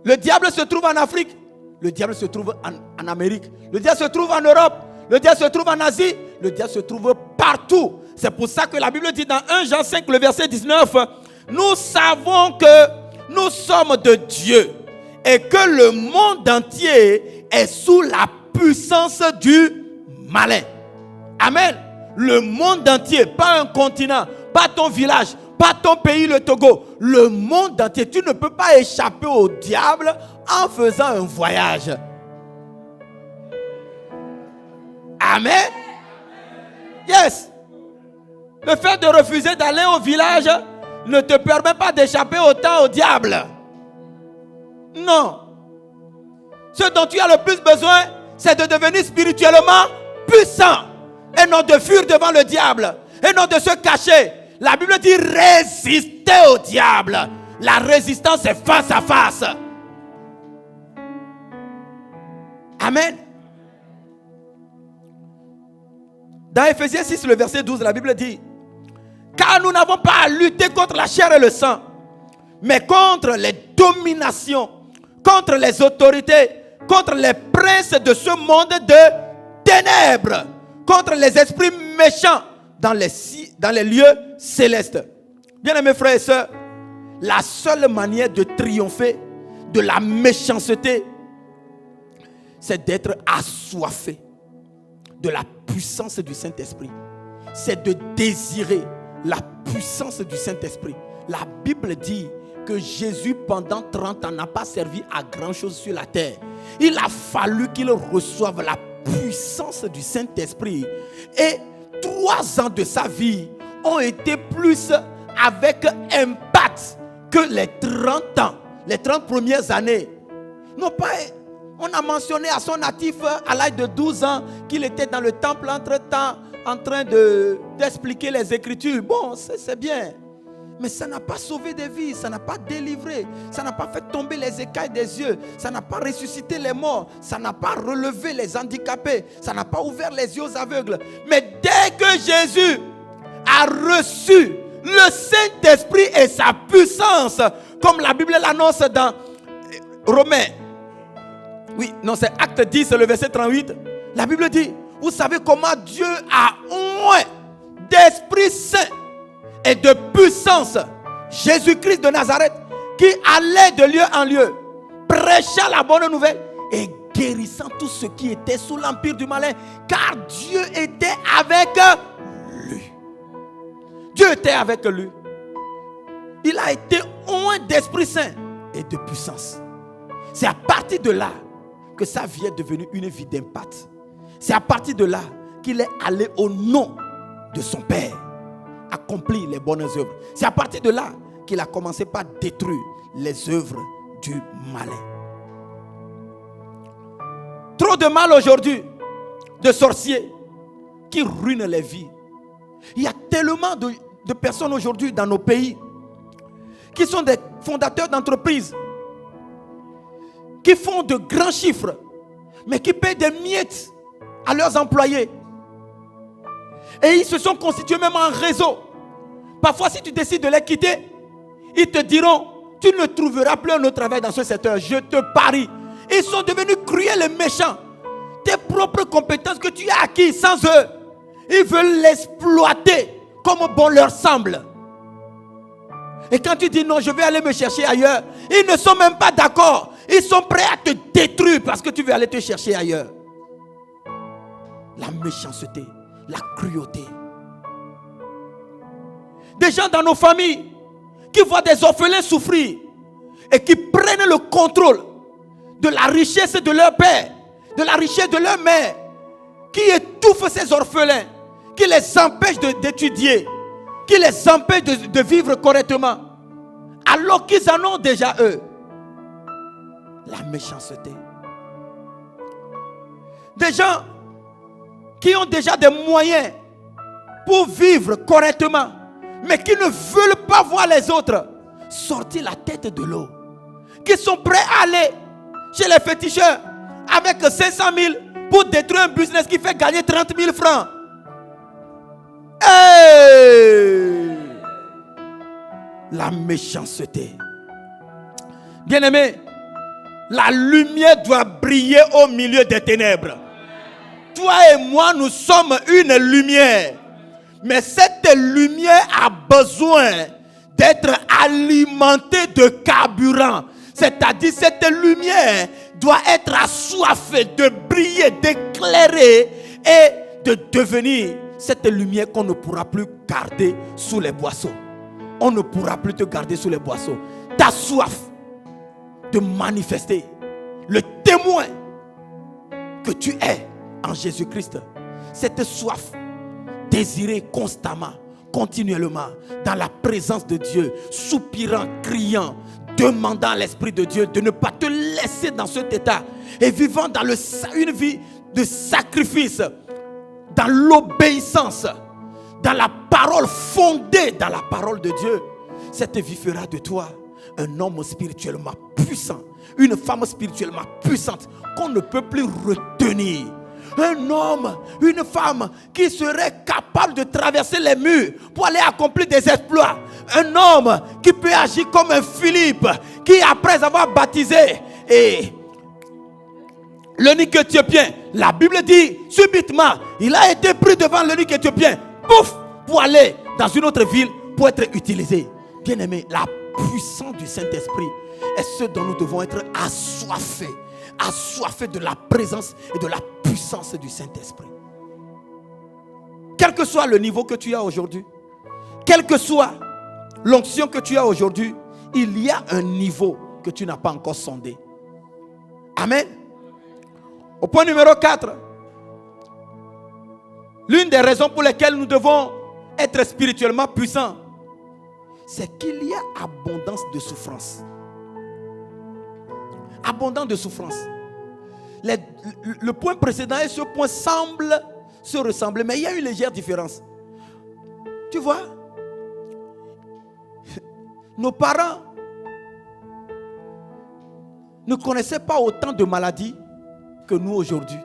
Le diable se trouve en Afrique, le diable se trouve en Amérique, le diable se trouve en Europe, le diable se trouve en Asie, le diable se trouve partout. C'est pour ça que la Bible dit dans 1 Jean 5, le verset 19, nous savons que nous sommes de Dieu et que le monde entier est sous la puissance du malin. Amen. Le monde entier, pas un continent, pas ton village, pas ton pays, le Togo. Le monde entier. Tu ne peux pas échapper au diable en faisant un voyage. Amen. Yes. Le fait de refuser d'aller au village ne te permet pas d'échapper autant au diable. Non. Ce dont tu as le plus besoin, c'est de devenir spirituellement puissant. Et non de fuir devant le diable. Et non de se cacher. La Bible dit résister au diable. La résistance est face à face. Amen. Dans Ephésiens 6, le verset 12, la Bible dit, car nous n'avons pas à lutter contre la chair et le sang, mais contre les dominations, contre les autorités, contre les princes de ce monde de ténèbres, contre les esprits méchants dans les lieux célestes. Bien-aimés frères et sœurs, la seule manière de triompher de la méchanceté, c'est d'être assoiffé de la puissance du Saint-Esprit. C'est de désirer la puissance du Saint-Esprit. La Bible dit que Jésus pendant 30 ans n'a pas servi à grand chose sur la terre. Il a fallu qu'il reçoive la puissance du Saint-Esprit. Et 3 ans de sa vie ont été plus avec impact que les 30 ans, les 30 premières années. Non pas, on a mentionné à son natif à l'âge de 12 ans qu'il était dans le temple entre-temps en train d'expliquer les Écritures. Bon, c'est bien. Mais ça n'a pas sauvé des vies, ça n'a pas délivré, ça n'a pas fait tomber les écailles des yeux, ça n'a pas ressuscité les morts, ça n'a pas relevé les handicapés, ça n'a pas ouvert les yeux aux aveugles. Mais dès que Jésus a reçu le Saint-Esprit et sa puissance, comme la Bible l'annonce dans Romains, oui, non, c'est Acte 10, le verset 38, la Bible dit, vous savez comment Dieu a oint d'Esprit Saint et de puissance. Jésus-Christ de Nazareth, qui allait de lieu en lieu, prêchant la bonne nouvelle et guérissant tous ceux qui étaient sous l'empire du malin, car Dieu était avec lui. Dieu était avec lui. Il a été oint d'Esprit Saint et de puissance. C'est à partir de là que sa vie est devenue une vie d'impact. C'est à partir de là qu'il est allé au nom de son Père accomplir les bonnes œuvres. C'est à partir de là qu'il a commencé par détruire les œuvres du malin. Trop de mal aujourd'hui, de sorciers qui ruinent les vies. Il y a tellement de personnes aujourd'hui dans nos pays qui sont des fondateurs d'entreprises, qui font de grands chiffres, mais qui payent des miettes à leurs employés. Et ils se sont constitués même en réseau. Parfois, si tu décides de les quitter, ils te diront, tu ne trouveras plus un autre travail dans ce secteur. Je te parie. Ils sont devenus cruels et méchants. Tes propres compétences que tu as acquises sans eux, ils veulent l'exploiter comme bon leur semble. Et quand tu dis non, je vais aller me chercher ailleurs, ils ne sont même pas d'accord. Ils sont prêts à te détruire parce que tu veux aller te chercher ailleurs. La méchanceté, la cruauté. Des gens dans nos familles qui voient des orphelins souffrir et qui prennent le contrôle de la richesse de leur père, de la richesse de leur mère, qui étouffent ces orphelins, qui les empêchent d'étudier, qui les empêchent de vivre correctement, alors qu'ils en ont déjà eux. La méchanceté. Des gens qui ont déjà des moyens pour vivre correctement, mais qui ne veulent pas voir les autres sortir la tête de l'eau, qui sont prêts à aller chez les féticheurs avec 500 000 pour détruire un business qui fait gagner 30 000 francs. Hey! La méchanceté. Bien-aimé, la lumière doit briller au milieu des ténèbres. Toi et moi, nous sommes une lumière. Mais cette lumière a besoin d'être alimentée de carburant. C'est-à-dire, cette lumière doit être assoiffée de briller, d'éclairer et de devenir cette lumière qu'on ne pourra plus garder sous les boisseaux. On ne pourra plus te garder sous les boisseaux. Ta soif de manifester le témoin que tu es en Jésus-Christ. Cette soif désirée constamment, continuellement, dans la présence de Dieu, soupirant, criant, demandant à l'Esprit de Dieu de ne pas te laisser dans cet état et vivant dans une vie de sacrifice, dans l'obéissance, dans la parole fondée dans la parole de Dieu. Cette vie fera de toi un homme spirituellement puissant, une femme spirituellement puissante qu'on ne peut plus retenir. Un homme, une femme qui serait capable de traverser les murs pour aller accomplir des exploits. Un homme qui peut agir comme un Philippe, qui après avoir baptisé et l'eunuque éthiopien, la Bible dit subitement, il a été pris devant l'eunuque éthiopien, pouf, pour aller dans une autre ville pour être utilisé. Bien-aimé, la puissance du Saint-Esprit est ce dont nous devons être assoiffés. Assoiffés de la présence et de la puissance du Saint-Esprit. Quel que soit le niveau que tu as aujourd'hui, quelle que soit l'onction que tu as aujourd'hui, il y a un niveau que tu n'as pas encore sondé. Amen. Au point numéro 4, l'une des raisons pour lesquelles nous devons être spirituellement puissants, c'est qu'il y a abondance de souffrance. Abondant de souffrance. Le point précédent et ce point semblent se ressembler, mais il y a une légère différence. Tu vois, nos parents ne connaissaient pas autant de maladies que nous aujourd'hui.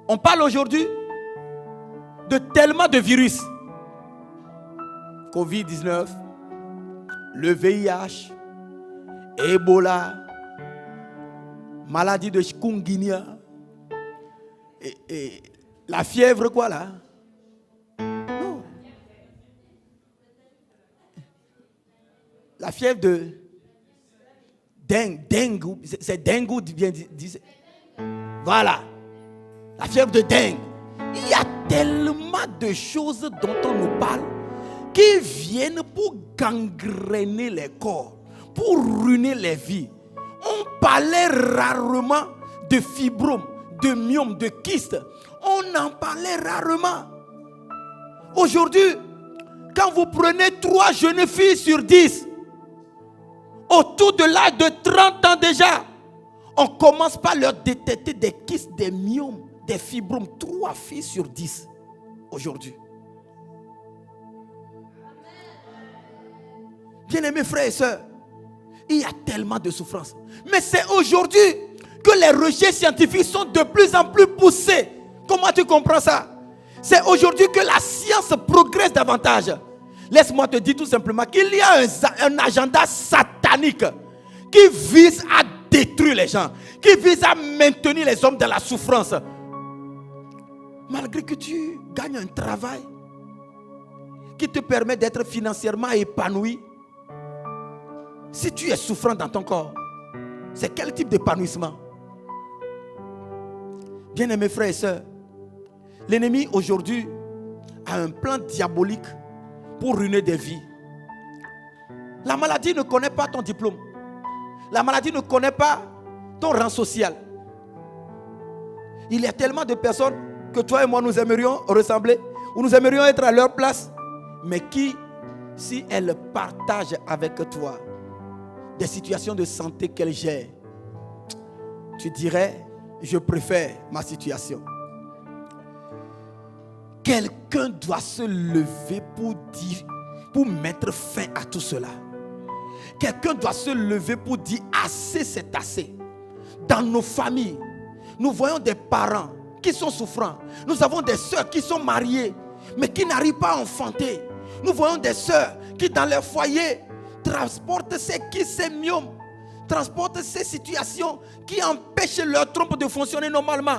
On parle aujourd'hui de tellement de virus. Covid-19, le VIH, Ebola, maladie de chikungunya, et la fièvre quoi là, La fièvre de dengue. C'est dengue bien dit. Voilà. La fièvre de dengue. Il y a tellement de choses dont on nous parle qui viennent pour gangréner les corps, pour ruiner les vies. On parlait rarement de fibromes, de myomes, de kystes. On en parlait rarement. Aujourd'hui, quand vous prenez 3 jeunes filles sur 10, autour de l'âge de 30 ans déjà, on commence par leur détecter des kystes, des myomes, des fibromes. 3 filles sur 10 aujourd'hui. Bien-aimés frères et sœurs, il y a tellement de souffrances. Mais c'est aujourd'hui que les recherches scientifiques sont de plus en plus poussées. Comment tu comprends ça? C'est aujourd'hui que la science progresse davantage. Laisse-moi te dire tout simplement qu'il y a un agenda satanique qui vise à détruire les gens, qui vise à maintenir les hommes dans la souffrance. Malgré que tu gagnes un travail qui te permet d'être financièrement épanoui, si tu es souffrant dans ton corps, c'est quel type d'épanouissement? Bien-aimés frères et sœurs, l'ennemi aujourd'hui a un plan diabolique pour ruiner des vies. La maladie ne connaît pas ton diplôme. La maladie ne connaît pas ton rang social. Il y a tellement de personnes que toi et moi nous aimerions ressembler, ou nous aimerions être à leur place, mais qui, si elles partagent avec toi des situations de santé qu'elles gèrent, tu dirais, je préfère ma situation. Quelqu'un doit se lever pour mettre fin à tout cela. Quelqu'un doit se lever pour dire assez, c'est assez. Dans nos familles, nous voyons des parents qui sont souffrants. Nous avons des sœurs qui sont mariées, mais qui n'arrivent pas à enfanter. Nous voyons des sœurs qui dans leur foyer transportent ces myomes, transportent ces situations qui empêchent leur trompe de fonctionner normalement.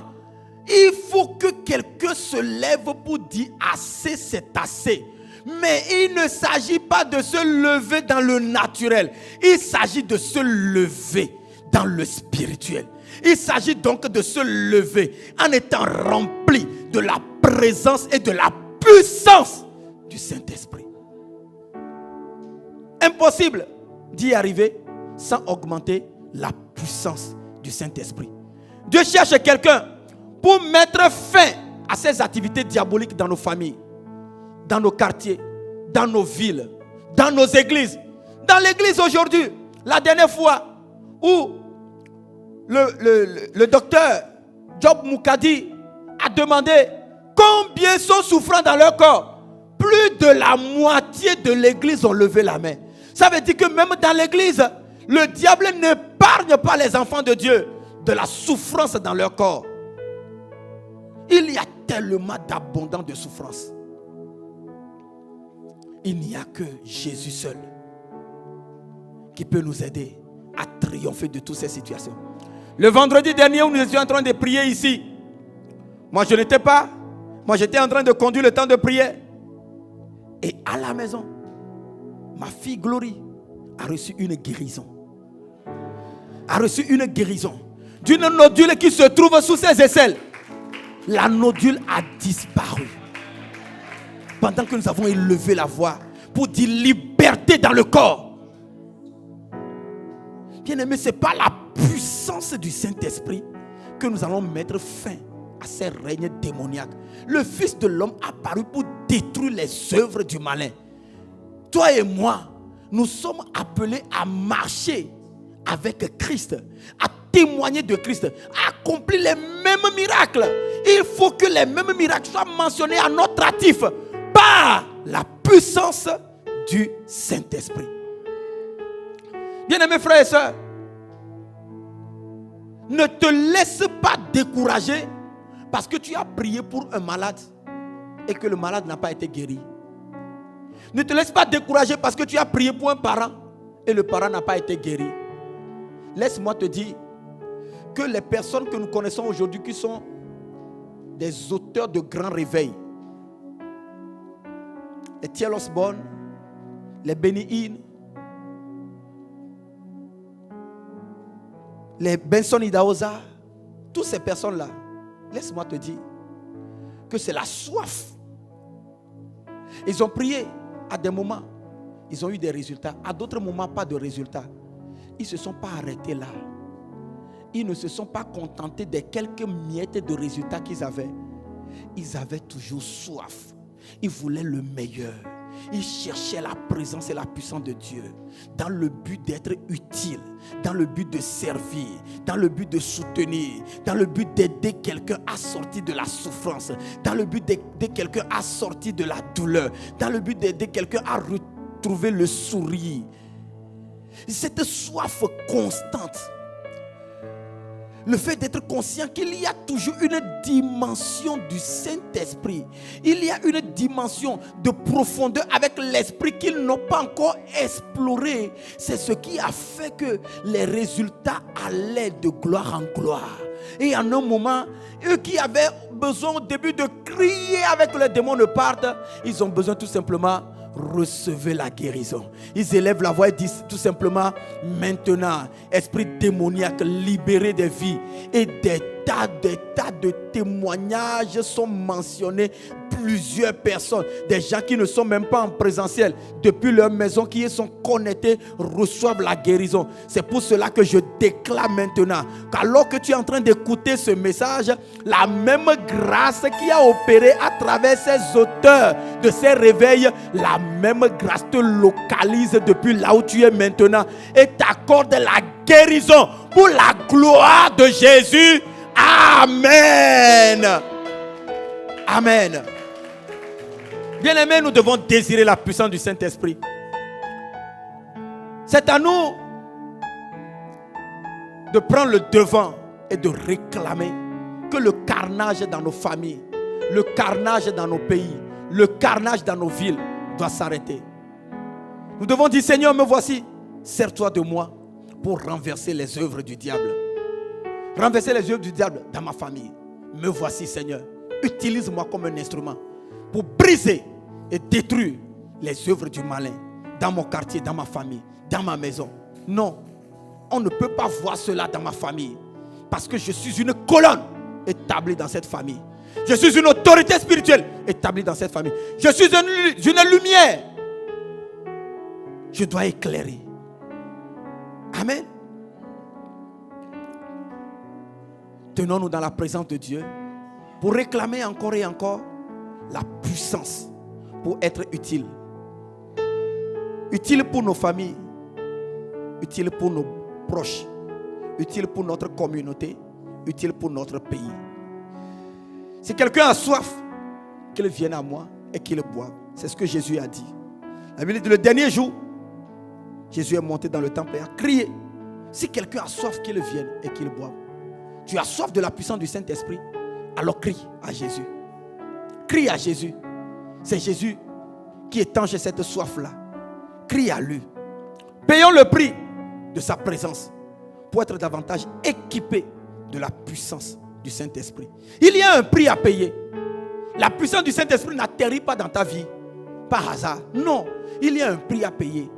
Il faut que quelqu'un se lève pour dire assez, c'est assez. Mais il ne s'agit pas de se lever dans le naturel. Il s'agit de se lever dans le spirituel. Il s'agit donc de se lever en étant rempli de la présence et de la puissance du Saint-Esprit. Impossible d'y arriver sans augmenter la puissance du Saint-Esprit. Dieu cherche quelqu'un pour mettre fin à ces activités diaboliques dans nos familles, dans nos quartiers, dans nos villes, dans nos églises. Dans l'église aujourd'hui, la dernière fois où le docteur Job Moukadi a demandé combien sont souffrants dans leur corps, plus de la moitié de l'église ont levé la main. Ça veut dire que même dans l'église, le diable n'épargne pas les enfants de Dieu de la souffrance dans leur corps. Il y a tellement d'abondance de souffrance. Il n'y a que Jésus seul qui peut nous aider à triompher de toutes ces situations. Le vendredi dernier où nous étions en train de prier ici, moi j'étais en train de conduire le temps de prière. Et à la maison, ma fille Glory a reçu une guérison. A reçu une guérison d'une nodule qui se trouve sous ses aisselles. La nodule a disparu. Pendant que nous avons élevé la voix pour dire liberté dans le corps. Bien-aimé, ce n'est pas la puissance du Saint-Esprit que nous allons mettre fin à ces règnes démoniaques. Le Fils de l'homme a apparu pour détruire les œuvres du malin. Toi et moi, nous sommes appelés à marcher avec Christ, à témoigner de Christ, à accomplir les mêmes miracles. Il faut que les mêmes miracles soient mentionnés à notre actif par la puissance du Saint-Esprit. Bien-aimés frères et sœurs, ne te laisse pas décourager parce que tu as prié pour un malade et que le malade n'a pas été guéri. Ne te laisse pas décourager parce que tu as prié pour un parent et le parent n'a pas été guéri. Laisse-moi te dire que les personnes que nous connaissons aujourd'hui qui sont des auteurs de grands réveils, les T.L. Osborne, les Benny Hinn, les Benson Idahosa, toutes ces personnes-là, laisse-moi te dire que c'est la soif. Ils ont prié à des moments, ils ont eu des résultats. À d'autres moments, pas de résultats. Ils ne se sont pas arrêtés là. Ils ne se sont pas contentés des quelques miettes de résultats qu'ils avaient. Ils avaient toujours soif. Ils voulaient le meilleur. Ils cherchaient la présence et la puissance de Dieu dans le but d'être utile, dans le but de servir, dans le but de soutenir, dans le but d'aider quelqu'un à sortir de la souffrance, dans le but d'aider quelqu'un à sortir de la douleur, dans le but d'aider quelqu'un à retrouver le sourire. Cette soif constante, le fait d'être conscient qu'il y a toujours une dimension du Saint-Esprit. Il y a une dimension de profondeur avec l'Esprit qu'ils n'ont pas encore exploré. C'est ce qui a fait que les résultats allaient de gloire en gloire. Et en un moment, eux qui avaient besoin au début de crier avec les démons de partent, ils ont besoin tout simplement recevez la guérison. Ils élèvent la voix et disent tout simplement maintenant, esprit démoniaque, libéré des vies. Et des tas de témoignages sont mentionnés. Plusieurs personnes, des gens qui ne sont même pas en présentiel, depuis leur maison, qui y sont connectés, reçoivent la guérison. C'est pour cela que je déclare maintenant qu'alors que tu es en train d'écouter ce message, la même grâce qui a opéré à travers ces auteurs de ces réveils, la même grâce te localise depuis là où tu es maintenant et t'accorde la guérison pour la gloire de Jésus. Amen. Amen. Bien-aimés, nous devons désirer la puissance du Saint-Esprit. C'est à nous de prendre le devant et de réclamer que le carnage dans nos familles, le carnage dans nos pays, le carnage dans nos villes doit s'arrêter. Nous devons dire, Seigneur, me voici, sers-toi de moi pour renverser les œuvres du diable. Renverser les œuvres du diable dans ma famille. Me voici, Seigneur. Utilise-moi comme un instrument pour briser et détruire les œuvres du malin dans mon quartier, dans ma famille, dans ma maison. Non, on ne peut pas voir cela dans ma famille parce que je suis une colonne établie dans cette famille. Je suis une autorité spirituelle établie dans cette famille. Je suis une lumière. Je dois éclairer. Amen. Tenons-nous dans la présence de Dieu pour réclamer encore et encore la puissance pour être utile. Utile pour nos familles, utile pour nos proches, utile pour notre communauté, utile pour notre pays. Si quelqu'un a soif, qu'il vienne à moi et qu'il boive. C'est ce que Jésus a dit. La Bible dit le dernier jour, Jésus est monté dans le temple et a crié. Si quelqu'un a soif, qu'il vienne et qu'il boive. Tu as soif de la puissance du Saint-Esprit, alors crie à Jésus. Crie à Jésus. C'est Jésus qui étanche cette soif-là. Crie à lui. Payons le prix de sa présence pour être davantage équipés de la puissance du Saint-Esprit. Il y a un prix à payer. La puissance du Saint-Esprit n'atterrit pas dans ta vie par hasard. Non, il y a un prix à payer.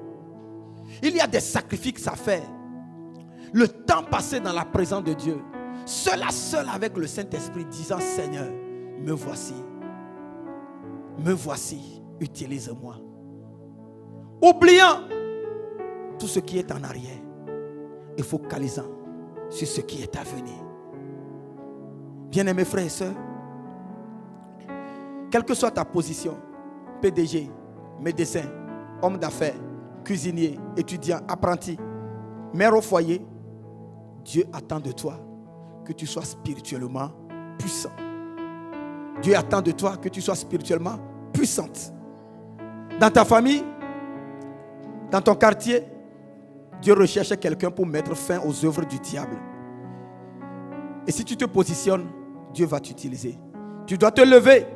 Il y a des sacrifices à faire. Le temps passé dans la présence de Dieu, seul à seul avec le Saint-Esprit, disant Seigneur, me voici, utilise-moi. Oubliant tout ce qui est en arrière et focalisant sur ce qui est à venir. Bien-aimés frères et sœurs, quelle que soit ta position, PDG, médecin, homme d'affaires, cuisinier, étudiant, apprenti, mère au foyer, Dieu attend de toi que tu sois spirituellement puissant. Dieu attend de toi que tu sois spirituellement puissante. Dans ta famille, dans ton quartier, Dieu recherche quelqu'un pour mettre fin aux œuvres du diable. Et si tu te positionnes, Dieu va t'utiliser. Tu dois te lever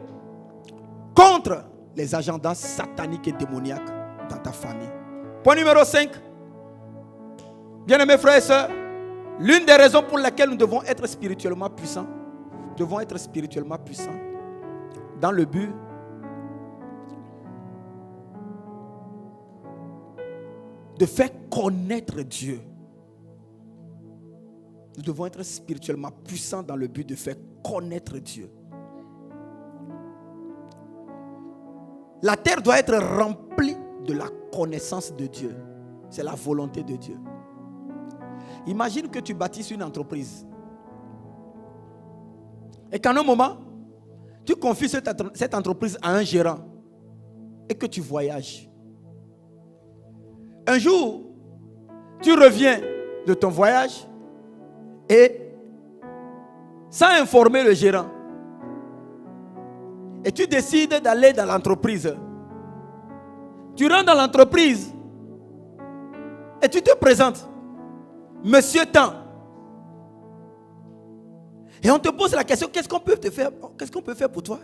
contre les agendas sataniques et démoniaques dans ta famille. Point numéro 5. Bien-aimés frères et sœurs, l'une des raisons pour lesquelles nous devons être spirituellement puissants, dans le but de faire connaître Dieu. Nous devons être spirituellement puissants dans le but de faire connaître Dieu. La terre doit être remplie de la connaissance de Dieu. C'est la volonté de Dieu. Imagine que tu bâtisses une entreprise. Et qu'en un moment, tu confies cette entreprise à un gérant. Et que tu voyages. Un jour, tu reviens de ton voyage. Et sans informer le gérant. Et tu décides d'aller dans l'entreprise. Tu rentres dans l'entreprise. Et tu te présentes. Monsieur Tant. Et on te pose la question, qu'est-ce qu'on peut te faire? Qu'est-ce qu'on peut faire pour toi?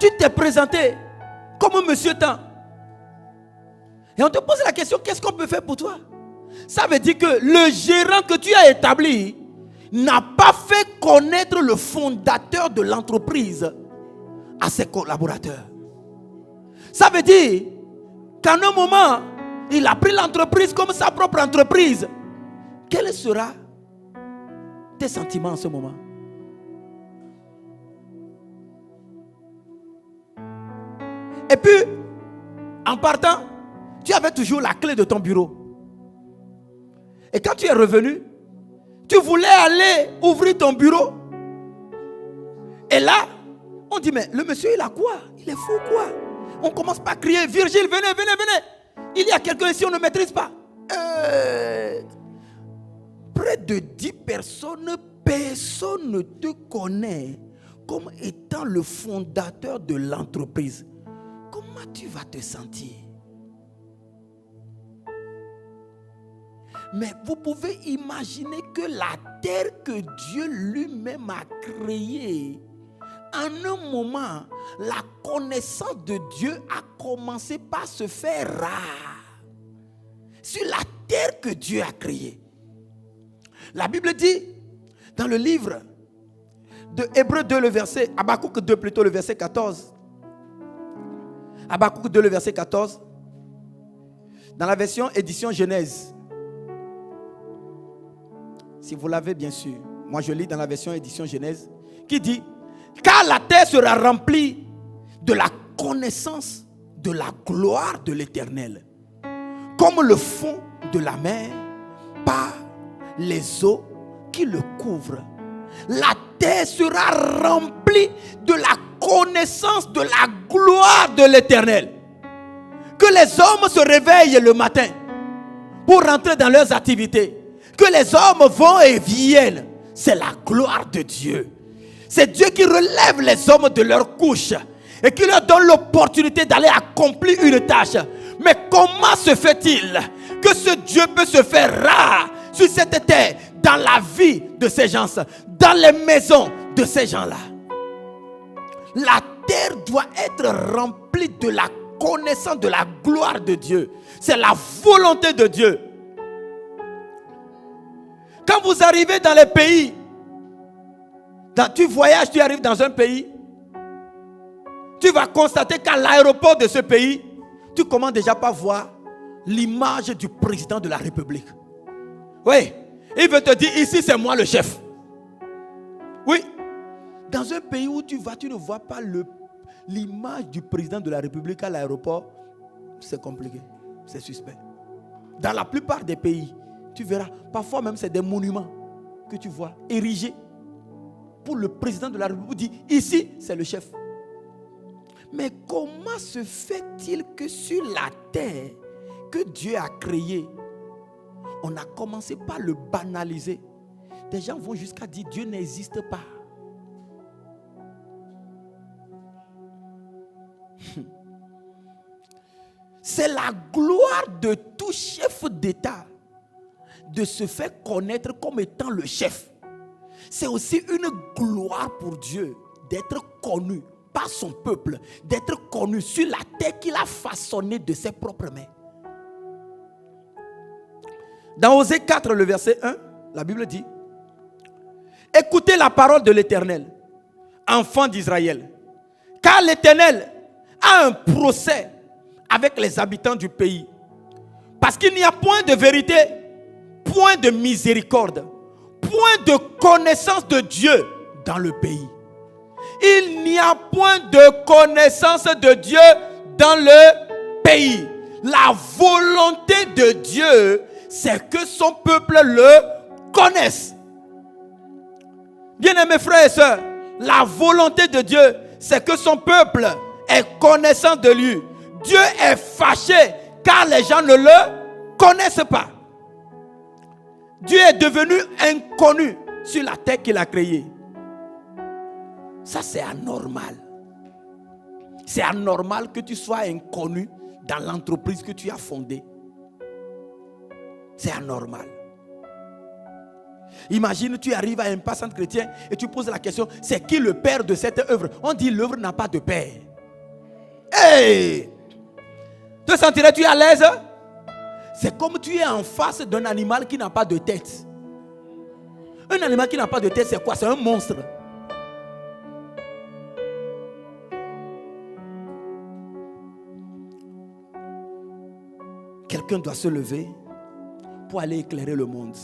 Tu t'es présenté comme Monsieur Tant. Et on te pose la question, qu'est-ce qu'on peut faire pour toi? Ça veut dire que le gérant que tu as établi n'a pas fait connaître le fondateur de l'entreprise à ses collaborateurs. Ça veut dire qu'en un moment, il a pris l'entreprise comme sa propre entreprise. Quel sera tes sentiments en ce moment? Et puis, en partant, tu avais toujours la clé de ton bureau. Et quand tu es revenu, tu voulais aller ouvrir ton bureau. Et là, on dit, mais le monsieur, il a quoi? Il est fou quoi? On commence par crier, Virgile, venez, venez, venez. Il y a quelqu'un ici, on ne maîtrise pas. Près de 10 personnes, personne ne te connaît comme étant le fondateur de l'entreprise. Comment tu vas te sentir? Mais vous pouvez imaginer que la terre que Dieu lui-même a créée, en un moment, la connaissance de Dieu a commencé par se faire rare. Sur la terre que Dieu a créée. La Bible dit, dans le livre de Hébreux 2, le verset, Habakkuk 2 plutôt, le verset 14. Habakkuk 2, le verset 14. Dans la version édition Genèse. Si vous l'avez bien sûr. Moi je lis dans la version édition Genèse. Qui dit, car la terre sera remplie de la connaissance de la gloire de l'Éternel. Comme le fond de la mer par les eaux qui le couvrent. La terre sera remplie de la connaissance de la gloire de l'Éternel. Que les hommes se réveillent le matin pour rentrer dans leurs activités. Que les hommes vont et viennent. C'est la gloire de Dieu. C'est Dieu qui relève les hommes de leur couche et qui leur donne l'opportunité d'aller accomplir une tâche. Mais comment se fait-il que ce Dieu peut se faire rare sur cette terre, dans la vie de ces gens, dans les maisons de ces gens-là? La terre doit être remplie de la connaissance de la gloire de Dieu. C'est la volonté de Dieu. Quand vous arrivez dans les pays, tu voyages, tu arrives dans un pays, tu vas constater qu'à l'aéroport de ce pays, tu commences déjà par voir l'image du président de la République. Oui, il veut te dire, ici c'est moi le chef. Oui, dans un pays où tu vas, tu ne vois pas l'image du président de la République à l'aéroport, c'est compliqué, c'est suspect. Dans la plupart des pays, tu verras, parfois même c'est des monuments que tu vois érigés pour le président de la République. Dit, ici c'est le chef. Mais comment se fait-il que sur la terre que Dieu a créée, on a commencé par le banaliser? Des gens vont jusqu'à dire Dieu n'existe pas. C'est la gloire de tout chef d'État de se faire connaître comme étant le chef. C'est aussi une gloire pour Dieu d'être connu par son peuple, d'être connu sur la terre qu'il a façonnée de ses propres mains. Dans Osée 4, le verset 1, la Bible dit, écoutez la parole de l'Éternel, enfants d'Israël, car l'Éternel a un procès avec les habitants du pays Parce qu'il n'y a point de vérité, point de miséricorde, point de connaissance de Dieu dans le pays. Il n'y a point de connaissance de Dieu dans le pays. La volonté de Dieu, c'est que son peuple le connaisse. Bien-aimés frères et sœurs, la volonté de Dieu, c'est que son peuple ait connaissance de lui. Dieu est fâché car les gens ne le connaissent pas. Dieu est devenu inconnu sur la terre qu'il a créée. Ça, c'est anormal. C'est anormal que tu sois inconnu dans l'entreprise que tu as fondée. C'est anormal. Imagine, tu arrives à un passant chrétien et tu poses la question, c'est qui le père de cette œuvre? On dit, l'œuvre n'a pas de père. Hey! Te sentirais-tu à l'aise? C'est comme tu es en face d'un animal qui n'a pas de tête. Un animal qui n'a pas de tête, c'est quoi? C'est un monstre. Quelqu'un doit se lever pour aller éclairer le monde.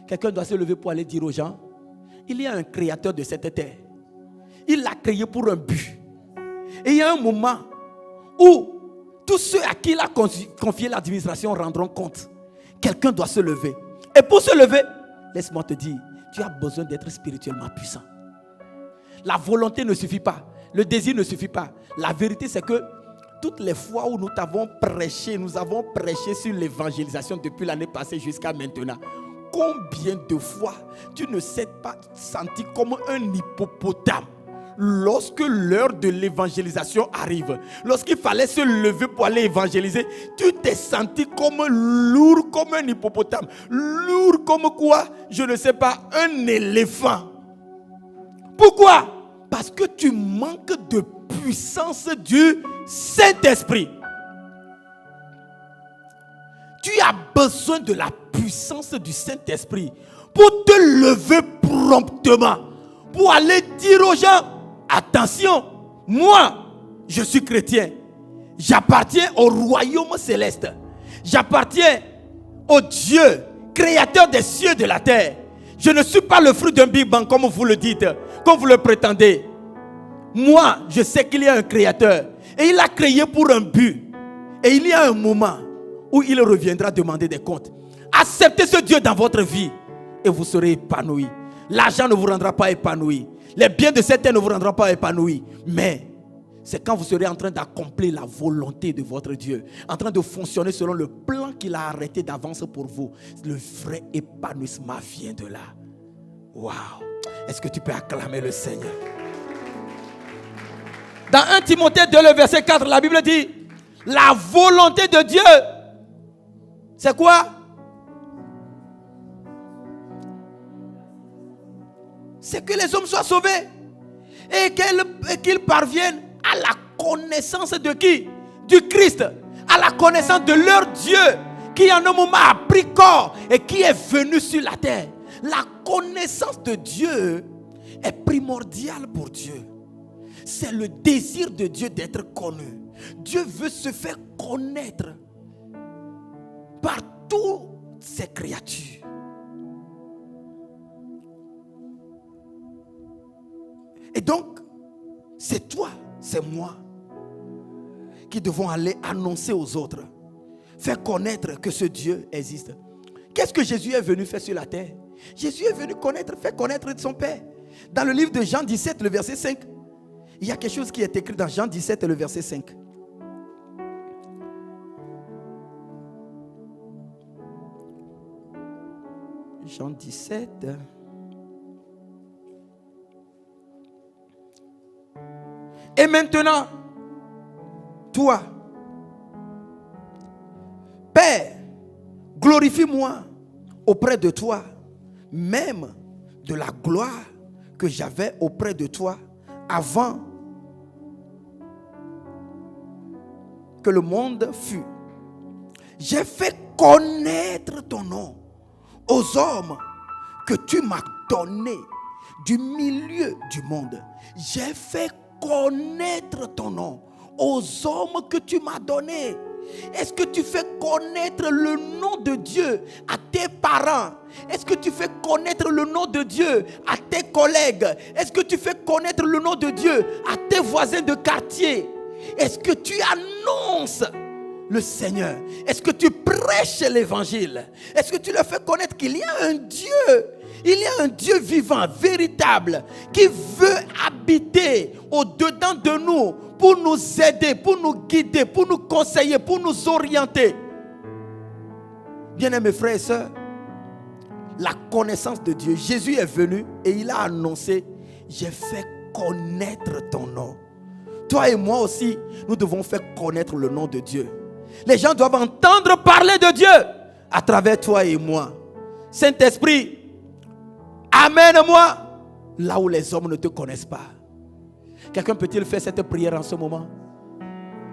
Quelqu'un doit se lever pour aller dire aux gens, il y a un créateur de cette terre. Il l'a créé pour un but. Et il y a un moment où tous ceux à qui il a confié l'administration rendront compte. Quelqu'un doit se lever. Et pour se lever, laisse-moi te dire, tu as besoin d'être spirituellement puissant. La volonté ne suffit pas. Le désir ne suffit pas. La vérité, c'est que toutes les fois où nous avons prêché sur l'évangélisation depuis l'année passée jusqu'à maintenant. Combien de fois tu ne t'es pas senti comme un hippopotame lorsque l'heure de l'évangélisation arrive? Lorsqu'il fallait se lever pour aller évangéliser, tu t'es senti comme lourd comme un hippopotame. Lourd comme quoi? Je ne sais pas, un éléphant. Pourquoi? Parce que tu manques de puissance du Saint-Esprit. Tu as besoin de la puissance du Saint-Esprit pour te lever promptement, pour aller dire aux gens, attention, moi, je suis chrétien, j'appartiens au royaume céleste, j'appartiens au Dieu, créateur des cieux et de la terre. Je ne suis pas le fruit d'un Big Bang comme vous le dites, comme vous le prétendez. Moi, je sais qu'il y a un créateur et il a créé pour un but. Et il y a un moment où il reviendra demander des comptes. Acceptez ce Dieu dans votre vie et vous serez épanoui. L'argent ne vous rendra pas épanoui. Les biens de cette terre ne vous rendront pas épanoui. Mais c'est quand vous serez en train d'accomplir la volonté de votre Dieu, en train de fonctionner selon le plan qu'il a arrêté d'avance pour vous. Le vrai épanouissement vient de là. Waouh! Est-ce que tu peux acclamer le Seigneur? Dans 1 Timothée 2, le verset 4, la Bible dit, la volonté de Dieu, c'est quoi? C'est que les hommes soient sauvés et qu'ils parviennent à la connaissance de qui? Du Christ, à la connaissance de leur Dieu qui en un moment a pris corps et qui est venu sur la terre. La connaissance de Dieu est primordiale pour Dieu. C'est le désir de Dieu d'être connu. Dieu veut se faire connaître par toutes ses créatures. Et donc, c'est toi, c'est moi qui devons aller annoncer aux autres, faire connaître que ce Dieu existe. Qu'est-ce que Jésus est venu faire sur la terre? Jésus est venu faire connaître son Père. Dans le livre de Jean 17, le verset 5, il y a quelque chose qui est écrit dans Jean 17, le verset 5. Jean 17. Et maintenant, toi, Père, glorifie-moi auprès de toi, même de la gloire que j'avais auprès de toi avant que le monde fût. J'ai fait connaître ton nom aux hommes que tu m'as donné du milieu du monde. J'ai fait connaître ton nom aux hommes que tu m'as donné Est-ce que tu fais connaître le nom de Dieu à tes parents? Est-ce que tu fais connaître le nom de Dieu à tes collègues? Est-ce que tu fais connaître le nom de Dieu à tes voisins de quartier? Est-ce que tu annonces le Seigneur? Est-ce que tu prêches l'évangile? Est-ce que tu leur fais connaître qu'il y a un Dieu? Il y a un Dieu vivant, véritable, qui veut habiter au-dedans de nous pour nous aider, pour nous guider, pour nous conseiller, pour nous orienter. Bien-aimés frères et sœurs, la connaissance de Dieu. Jésus est venu et il a annoncé: j'ai fait connaître ton nom. Toi et moi aussi, nous devons faire connaître le nom de Dieu. Les gens doivent entendre parler de Dieu à travers toi et moi. Saint-Esprit, amène-moi là où les hommes ne te connaissent pas. Quelqu'un peut-il faire cette prière en ce moment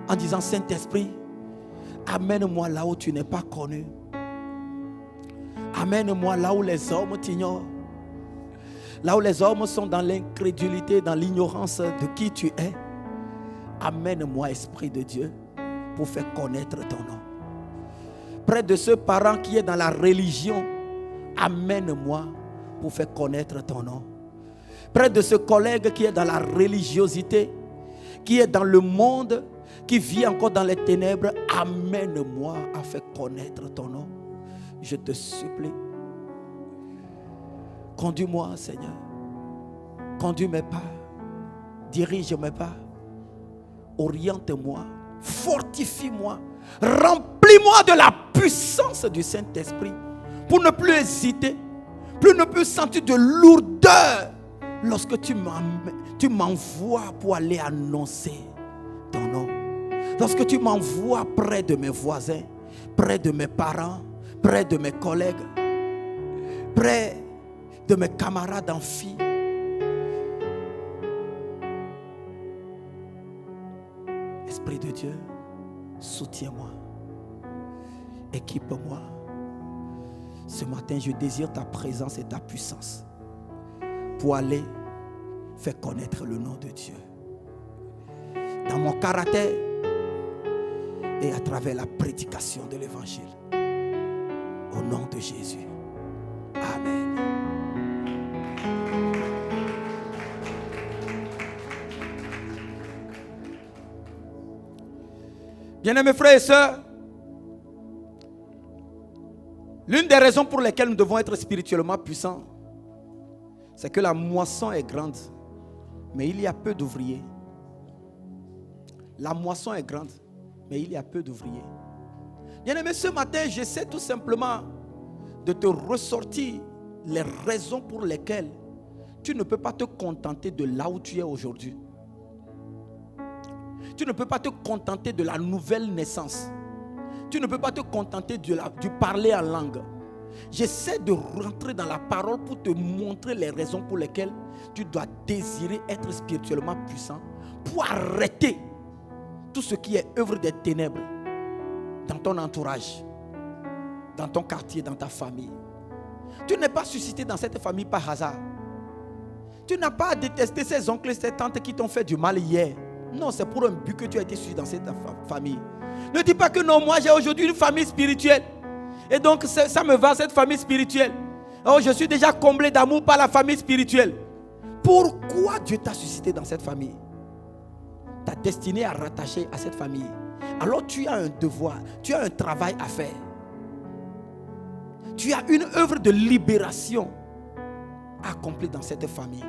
en disant: Saint-Esprit, amène-moi là où tu n'es pas connu. Amène-moi là où les hommes t'ignorent. Là où les hommes sont dans l'incrédulité, dans l'ignorance de qui tu es. Amène-moi, Esprit de Dieu, pour faire connaître ton nom. Près de ce parent qui est dans la religion, amène-moi pour faire connaître ton nom. Près de ce collègue qui est dans la religiosité, qui est dans le monde, qui vit encore dans les ténèbres, amène-moi à faire connaître ton nom. Je te supplie. Conduis-moi, Seigneur. Conduis mes pas. Dirige mes pas. Oriente-moi. Fortifie-moi. Remplis-moi de la puissance du Saint-Esprit pour ne plus hésiter, pour ne plus sentir de lourdeur lorsque tu m'envoies pour aller annoncer ton nom. Lorsque tu m'envoies près de mes voisins, près de mes parents, près de mes collègues, près de mes camarades en filles. Esprit de Dieu, soutiens-moi, équipe-moi. Ce matin, je désire ta présence et ta puissance pour aller faire connaître le nom de Dieu dans mon caractère et à travers la prédication de l'évangile. Au nom de Jésus. Amen. Bien-aimés frères et sœurs, l'une des raisons pour lesquelles nous devons être spirituellement puissants, c'est que la moisson est grande, mais il y a peu d'ouvriers. La moisson est grande, mais il y a peu d'ouvriers. Bien-aimé, ce matin, j'essaie tout simplement de te ressortir les raisons pour lesquelles tu ne peux pas te contenter de là où tu es aujourd'hui. Tu ne peux pas te contenter de la nouvelle naissance. Tu ne peux pas te contenter du parler en langue. J'essaie de rentrer dans la parole pour te montrer les raisons pour lesquelles tu dois désirer être spirituellement puissant pour arrêter tout ce qui est œuvre des ténèbres dans ton entourage, dans ton quartier, dans ta famille. Tu n'es pas suscité dans cette famille par hasard. Tu n'as pas à détester ces oncles et ces tantes qui t'ont fait du mal hier. Non, c'est pour un but que tu as été suscité dans cette famille. Ne dis pas que non, moi j'ai aujourd'hui une famille spirituelle. Et donc ça me va, cette famille spirituelle. Oh, je suis déjà comblé d'amour par la famille spirituelle. Pourquoi Dieu t'a suscité dans cette famille? Ta destinée à rattacher à cette famille. Alors tu as un devoir, tu as un travail à faire. Tu as une œuvre de libération à accomplir dans cette famille.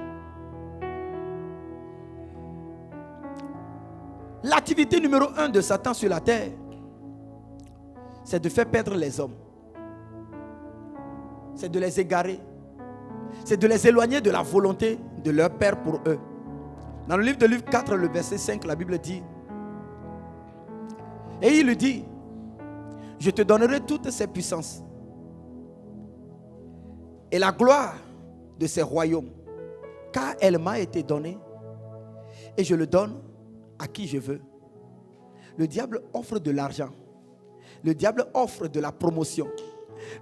L'activité numéro 1 de Satan sur la terre, c'est de faire perdre les hommes. C'est de les égarer. C'est de les éloigner de la volonté de leur Père pour eux. Dans le livre de Luc 4, le verset 5, la Bible dit: et il lui dit, je te donnerai toutes ces puissances et la gloire de ces royaumes, car elle m'a été donnée et je le donne à qui je veux. Le diable offre de l'argent. Le diable offre de la promotion.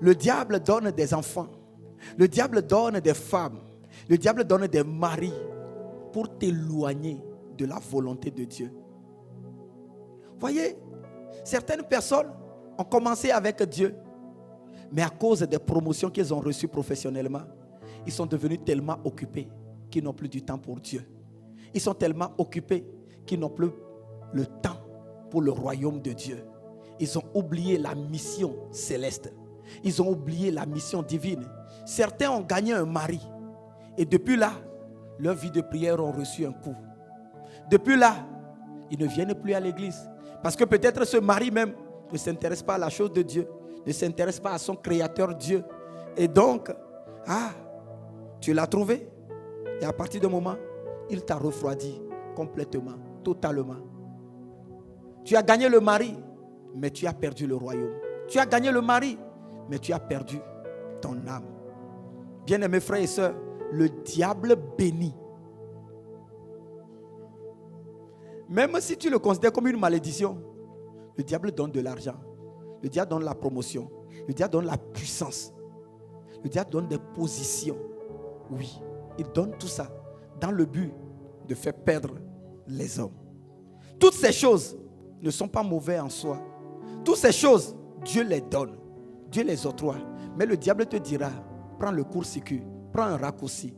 Le diable donne des enfants. Le diable donne des femmes. Le diable donne des maris pour t'éloigner de la volonté de Dieu. Voyez, Certaines personnes ont commencé avec Dieu, mais à cause des promotions qu'ils ont reçues professionnellement, ils sont devenus tellement occupés qu'ils n'ont plus du temps pour Dieu. Ils sont tellement occupés qu'ils n'ont plus le temps pour le royaume de Dieu. Ils ont oublié la mission céleste. Ils ont oublié la mission divine. Certains ont gagné un mari. Et depuis là, leur vie de prière ont reçu un coup. Depuis là, ils ne viennent plus à l'église. Parce que peut-être ce mari même ne s'intéresse pas à la chose de Dieu. Ne s'intéresse pas à son créateur Dieu. Et donc, tu l'as trouvé. Et à partir du moment, il t'a refroidi complètement, totalement. Tu as gagné le mari, mais tu as perdu le royaume. Tu as gagné le mari, mais tu as perdu ton âme. Bien-aimés frères et sœurs, le diable bénit. Même si tu le considères comme une malédiction, le diable donne de l'argent. Le diable donne la promotion. Le diable donne la puissance. Le diable donne des positions. Oui, il donne tout ça dans le but de faire perdre les hommes. Toutes ces choses ne sont pas mauvaises en soi. Toutes ces choses, Dieu les donne. Dieu les octroie. Mais le diable te dira, prends le court-circuit, prends un raccourci.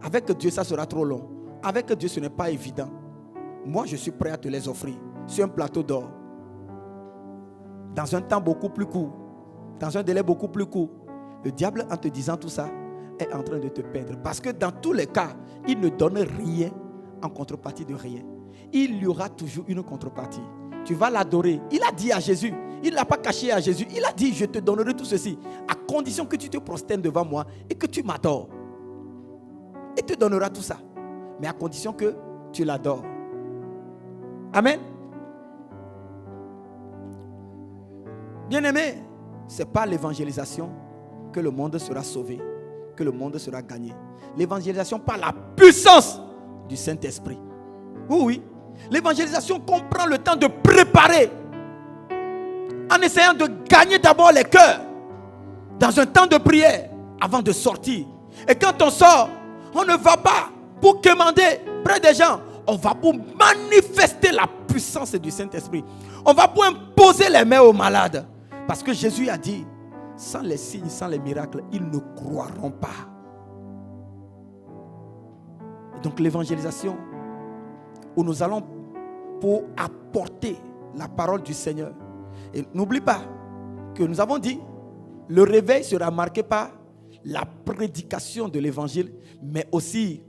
Avec Dieu, ça sera trop long. Avec Dieu, ce n'est pas évident. Moi, je suis prêt à te les offrir sur un plateau d'or. Dans un temps beaucoup plus court. Dans un délai beaucoup plus court. Le diable, en te disant tout ça, est en train de te perdre. Parce que dans tous les cas, il ne donne rien en contrepartie de rien. Il y aura toujours une contrepartie. Tu vas l'adorer. Il a dit à Jésus, il ne l'a pas caché à Jésus, il a dit, je te donnerai tout ceci, à condition que tu te prosternes devant moi et que tu m'adores. Il te donnera tout ça, mais à condition que tu l'adores. Amen. Bien-aimé, ce n'est pas l'évangélisation que le monde sera sauvé, que le monde sera gagné. L'évangélisation par la puissance du Saint-Esprit. Oui, oui. L'évangélisation comprend le temps de préparer en essayant de gagner d'abord les cœurs dans un temps de prière avant de sortir. Et quand on sort, on ne va pas pour quémander près des gens. On va pour manifester la puissance du Saint-Esprit. On va pour imposer les mains aux malades. Parce que Jésus a dit, sans les signes, sans les miracles, ils ne croiront pas. Et donc l'évangélisation, où nous allons pour apporter la parole du Seigneur. Et n'oublie pas que nous avons dit, le réveil sera marqué par la prédication de l'évangile, mais aussi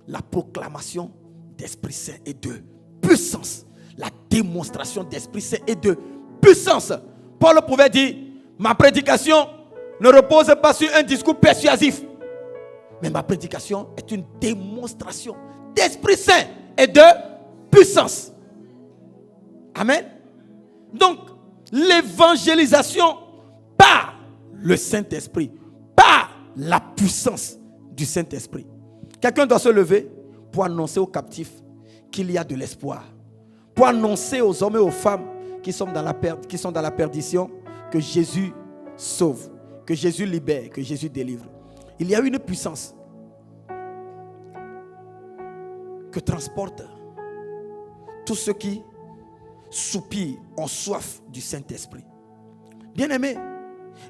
la proclamation d'Esprit Saint et de puissance. La démonstration d'Esprit Saint et de puissance. Paul pouvait dire, ma prédication ne repose pas sur un discours persuasif, mais ma prédication est une démonstration d'Esprit Saint et de puissance. Amen. Donc, l'évangélisation par le Saint-Esprit, par la puissance du Saint-Esprit. Quelqu'un doit se lever pour annoncer aux captifs qu'il y a de l'espoir. Pour annoncer aux hommes et aux femmes qui sont dans la perdition que Jésus sauve, que Jésus libère, que Jésus délivre. Il y a une puissance que transporte tous ceux qui soupirent, ont soif du Saint-Esprit. Bien-aimé,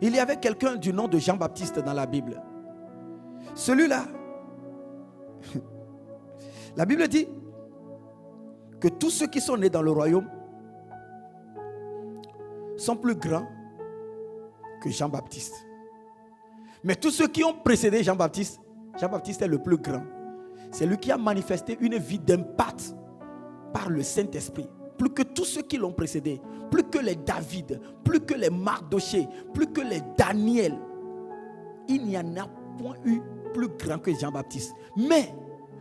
il y avait quelqu'un du nom de Jean-Baptiste dans la Bible. Celui-là, la Bible dit que tous ceux qui sont nés dans le royaume sont plus grands que Jean-Baptiste. Mais tous ceux qui ont précédé Jean-Baptiste, Jean-Baptiste est le plus grand. C'est lui qui a manifesté une vie d'impact par le Saint-Esprit. Plus que tous ceux qui l'ont précédé, plus que les David, plus que les Mardoché, plus que les Daniel. Il n'y en a point eu plus grand que Jean-Baptiste. Mais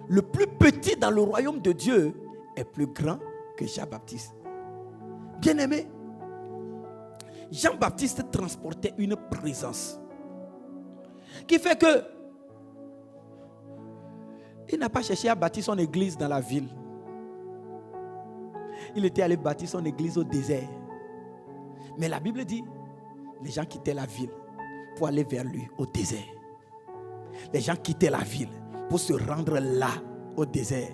le plus petit dans le royaume de Dieu est plus grand que Jean-Baptiste. Bien-aimé, Jean-Baptiste transportait une présence qui fait que il n'a pas cherché à bâtir son église dans la ville. Il était allé bâtir son église au désert. Mais la Bible dit, les gens quittaient la ville pour aller vers lui au désert. Les gens quittaient la ville pour se rendre là, au désert,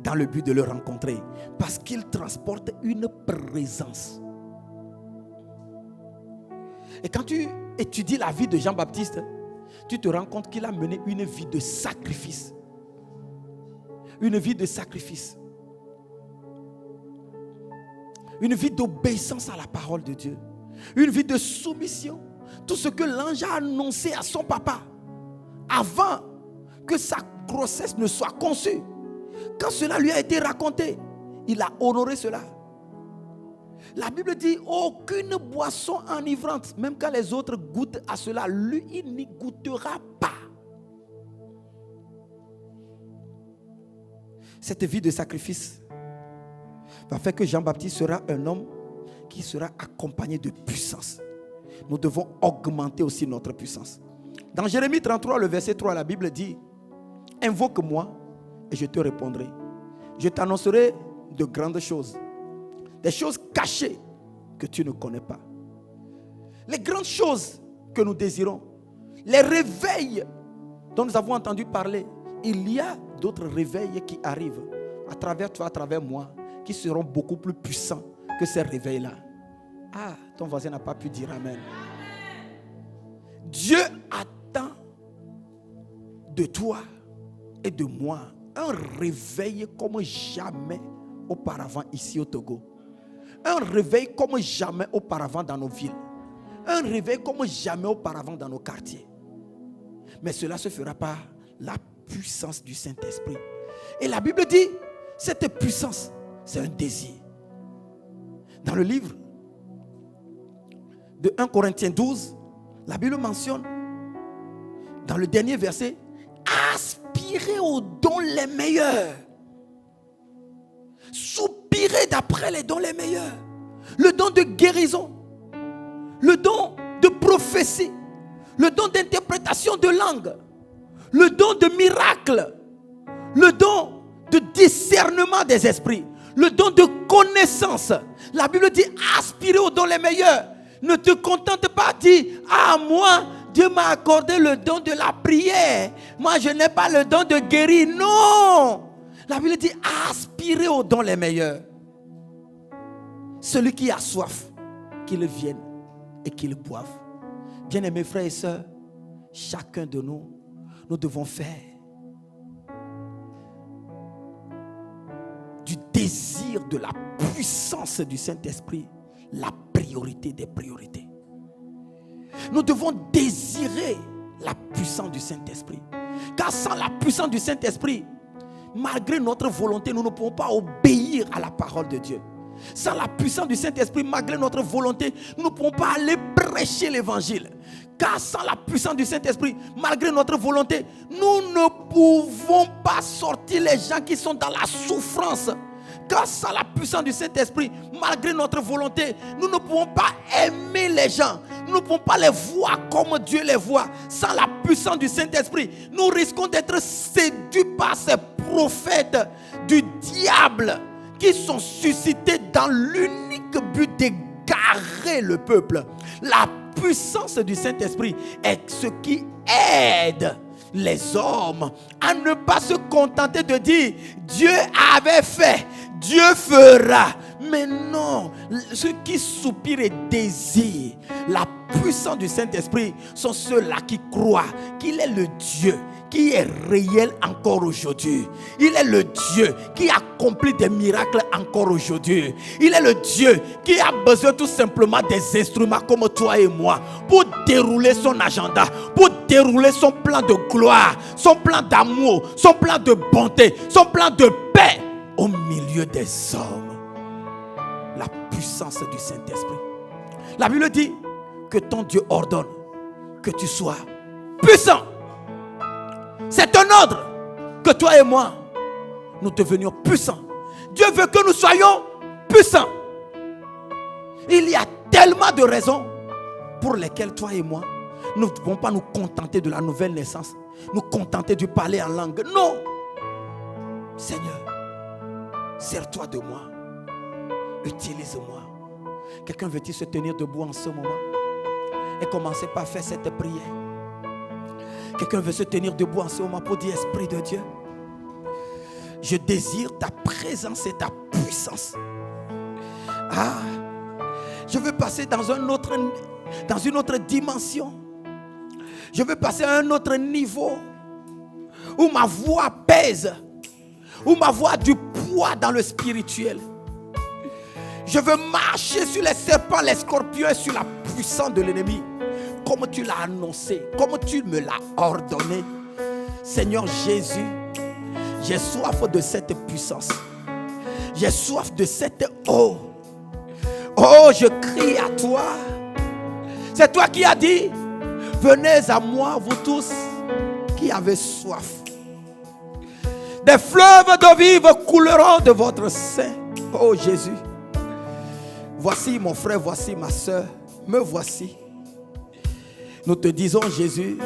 dans le but de le rencontrer. Parce qu'il transporte une présence. Et quand tu étudies la vie de Jean-Baptiste, tu te rends compte qu'il a mené une vie de sacrifice. Une vie de sacrifice. Une vie d'obéissance à la parole de Dieu. Une vie de soumission. Tout ce que l'ange a annoncé à son papa avant que sa grossesse ne soit conçue. Quand cela lui a été raconté, il a honoré cela. La Bible dit aucune boisson enivrante, même quand les autres goûtent à cela, lui il n'y goûtera pas. Cette vie de sacrifice va faire que Jean-Baptiste sera un homme qui sera accompagné de puissance. Nous devons augmenter aussi notre puissance. Dans Jérémie 33, le verset 3, la Bible dit: invoque-moi et je te répondrai. Je t'annoncerai de grandes choses, des choses cachées que tu ne connais pas. Les grandes choses que nous désirons, les réveils dont nous avons entendu parler, il y a d'autres réveils qui arrivent à travers toi, à travers moi, qui seront beaucoup plus puissants que ces réveils-là. Ah, ton voisin n'a pas pu dire amen. Dieu attend de toi et de moi un réveil comme jamais auparavant ici au Togo. Un réveil comme jamais auparavant dans nos villes. Un réveil comme jamais auparavant dans nos quartiers. Mais cela se fera par la puissance du Saint-Esprit. Et la Bible dit, cette puissance, c'est un désir. Dans le livre de 1 Corinthiens 12, la Bible mentionne, dans le dernier verset, aspirez aux dons les meilleurs. Soupirez d'après les dons les meilleurs. Le don de guérison, le don de prophétie, le don d'interprétation de langue, le don de miracle, le don de discernement des esprits, le don de connaissance. La Bible dit aspirez aux dons les meilleurs. Ne te contente pas, dis ah moi Dieu m'a accordé le don de la prière. Moi je n'ai pas le don de guérir. Non. La Bible dit aspirez aux dons les meilleurs. Celui qui a soif, qu'il vienne et qu'il boive. Bien-aimés frères et sœurs, chacun de nous, nous devons faire du désir de la puissance du Saint-Esprit la priorité des priorités. Nous devons désirer la puissance du Saint-Esprit. Car sans la puissance du Saint-Esprit, malgré notre volonté, nous ne pouvons pas obéir à la parole de Dieu. Sans la puissance du Saint-Esprit, malgré notre volonté, nous ne pouvons pas aller prêcher l'évangile. Car sans la puissance du Saint-Esprit, malgré notre volonté, nous ne pouvons pas sortir les gens qui sont dans la souffrance. Car sans la puissance du Saint-Esprit, malgré notre volonté, nous ne pouvons pas aimer les gens. Nous ne pouvons pas les voir comme Dieu les voit. Sans la puissance du Saint-Esprit, nous risquons d'être séduits par ces prophètes du diable qui sont suscités dans l'unique but d'égarer le peuple. La puissance du Saint-Esprit est ce qui aide les hommes à ne pas se contenter de dire Dieu avait fait, Dieu fera. Mais non, ceux qui soupirent et désirent la puissance du Saint-Esprit sont ceux-là qui croient qu'il est le Dieu qui est réel encore aujourd'hui. Il est le Dieu qui accomplit des miracles encore aujourd'hui. Il est le Dieu qui a besoin tout simplement des instruments comme toi et moi pour dérouler son agenda, pour dérouler son plan de gloire, son plan d'amour, son plan de bonté, son plan de paix au milieu des hommes. La puissance du Saint-Esprit. La Bible dit que ton Dieu ordonne que tu sois puissant. C'est un ordre que toi et moi, nous devenions puissants. Dieu veut que nous soyons puissants. Il y a tellement de raisons pour lesquelles toi et moi, nous ne pouvons pas nous contenter de la nouvelle naissance, nous contenter de parler en langue. Non. Seigneur, sers-toi de moi. Utilise-moi. Quelqu'un veut-il se tenir debout en ce moment et commencer par faire cette prière? Quelqu'un veut se tenir debout en ce moment pour dire Esprit de Dieu, je désire ta présence et ta puissance. Ah, je veux passer dans un autre dans une autre dimension. Je veux passer à un autre niveau où ma voix pèse, où ma voix a du poids dans le spirituel. Je veux marcher sur les serpents, les scorpions et sur la puissance de l'ennemi. Comme tu l'as annoncé, comme tu me l'as ordonné. Seigneur Jésus, j'ai soif de cette puissance. J'ai soif de cette eau. Oh, je crie à toi. C'est toi qui as dit, venez à moi, vous tous qui avez soif. Des fleuves d'eau vive couleront de votre sein. Oh Jésus, voici mon frère, voici ma soeur, me voici. Nous te disons Jésus,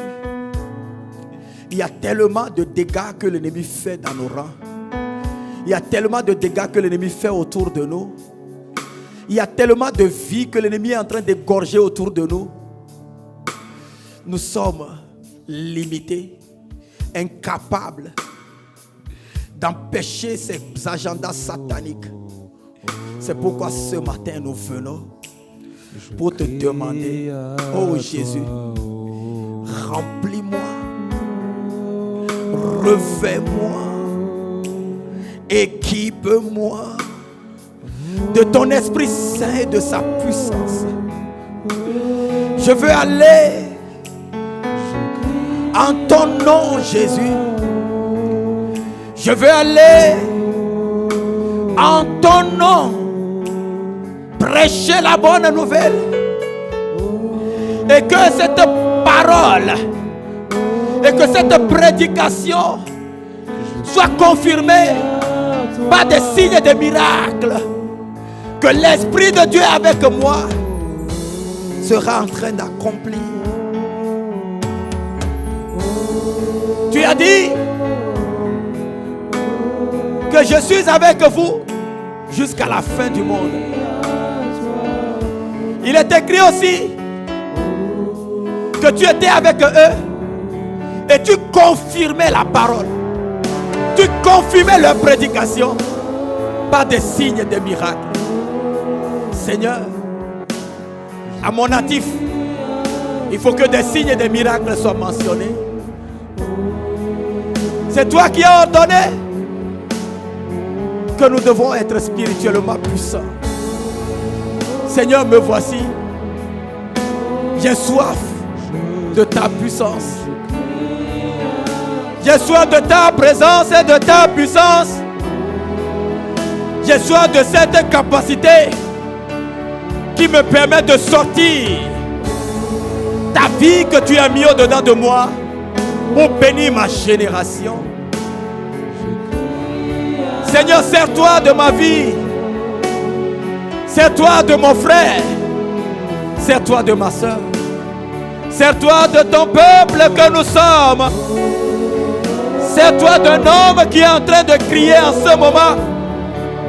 il y a tellement de dégâts que l'ennemi fait dans nos rangs. Il y a tellement de dégâts que l'ennemi fait autour de nous. Il y a tellement de vies que l'ennemi est en train d'égorger autour de nous. Nous sommes limités, incapables d'empêcher ces agendas sataniques. C'est pourquoi ce matin nous venons pour te demander, oh Jésus, remplis-moi, revêt-moi, équipe-moi de ton Esprit Saint et de sa puissance. Je veux aller en ton nom, Jésus. Je veux aller en ton nom, prêcher la bonne nouvelle. Et que cette parole et que cette prédication soit confirmée par des signes et des miracles. Que l'Esprit de Dieu avec moi sera en train d'accomplir. Tu as dit que je suis avec vous jusqu'à la fin du monde. Il est écrit aussi que tu étais avec eux et tu confirmais la parole. Tu confirmais leur prédication par des signes et des miracles. Seigneur, à mon natif, il faut que des signes et des miracles soient mentionnés. C'est toi qui as ordonné que nous devons être spirituellement puissants. Seigneur, me voici. J'ai soif de ta puissance. J'ai soif de ta présence et de ta puissance. J'ai soif de cette capacité qui me permet de sortir ta vie que tu as mis au-dedans de moi pour bénir ma génération. Seigneur, sers-toi de ma vie. Sers-toi de mon frère. Sers-toi de ma soeur. Sers-toi de ton peuple que nous sommes. Sers-toi d'un homme qui est en train de crier en ce moment,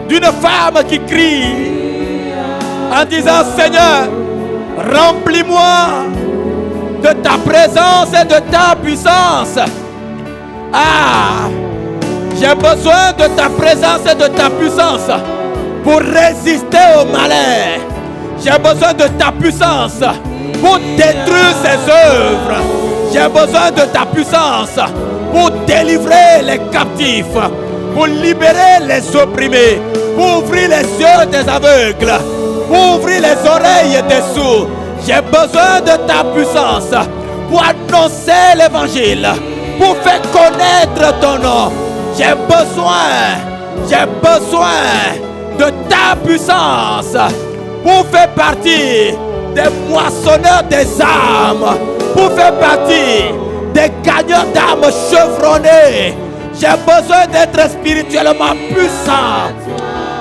d'une femme qui crie en disant, Seigneur, remplis-moi de ta présence et de ta puissance. Ah, j'ai besoin de ta présence et de ta puissance pour résister au malin. J'ai besoin de ta puissance pour détruire ses œuvres. J'ai besoin de ta puissance pour délivrer les captifs, pour libérer les opprimés, pour ouvrir les yeux des aveugles, pour ouvrir les oreilles des sourds. J'ai besoin de ta puissance pour annoncer l'évangile, pour faire connaître ton nom. J'ai besoin de ta puissance pour faire partie des moissonneurs des âmes, pour faire partie des gagnants d'âmes chevronnés. J'ai besoin d'être spirituellement puissant.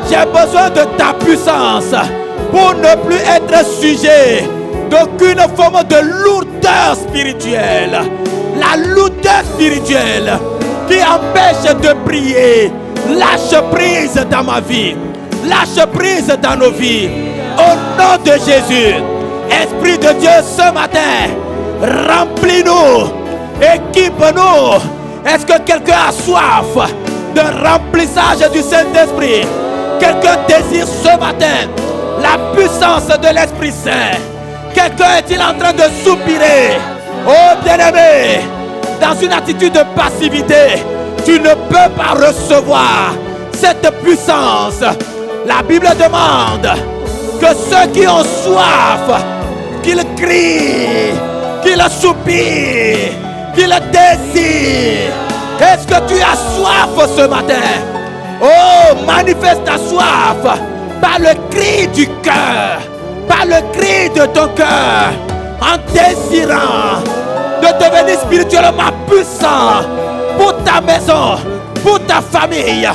J'ai besoin de ta puissance pour ne plus être sujet d'aucune forme de lourdeur spirituelle. La lourdeur spirituelle qui empêche de prier. Lâche prise dans ma vie. Lâche prise dans nos vies. Au nom de Jésus, Esprit de Dieu, ce matin, remplis-nous, équipe-nous. Est-ce que quelqu'un a soif de remplissage du Saint-Esprit? Quelqu'un désire ce matin la puissance de l'Esprit Saint, Quelqu'un est-il en train de soupirer? Oh bien-aimé, dans une attitude de passivité, tu ne peux pas recevoir cette puissance. La Bible demande que ceux qui ont soif, qu'ils crient, qu'ils soupirent, qu'ils désirent. Est-ce que tu as soif ce matin? Oh, manifeste ta soif par le cri du cœur, par le cri de ton cœur, en désirant de devenir spirituellement puissant pour ta maison, pour ta famille.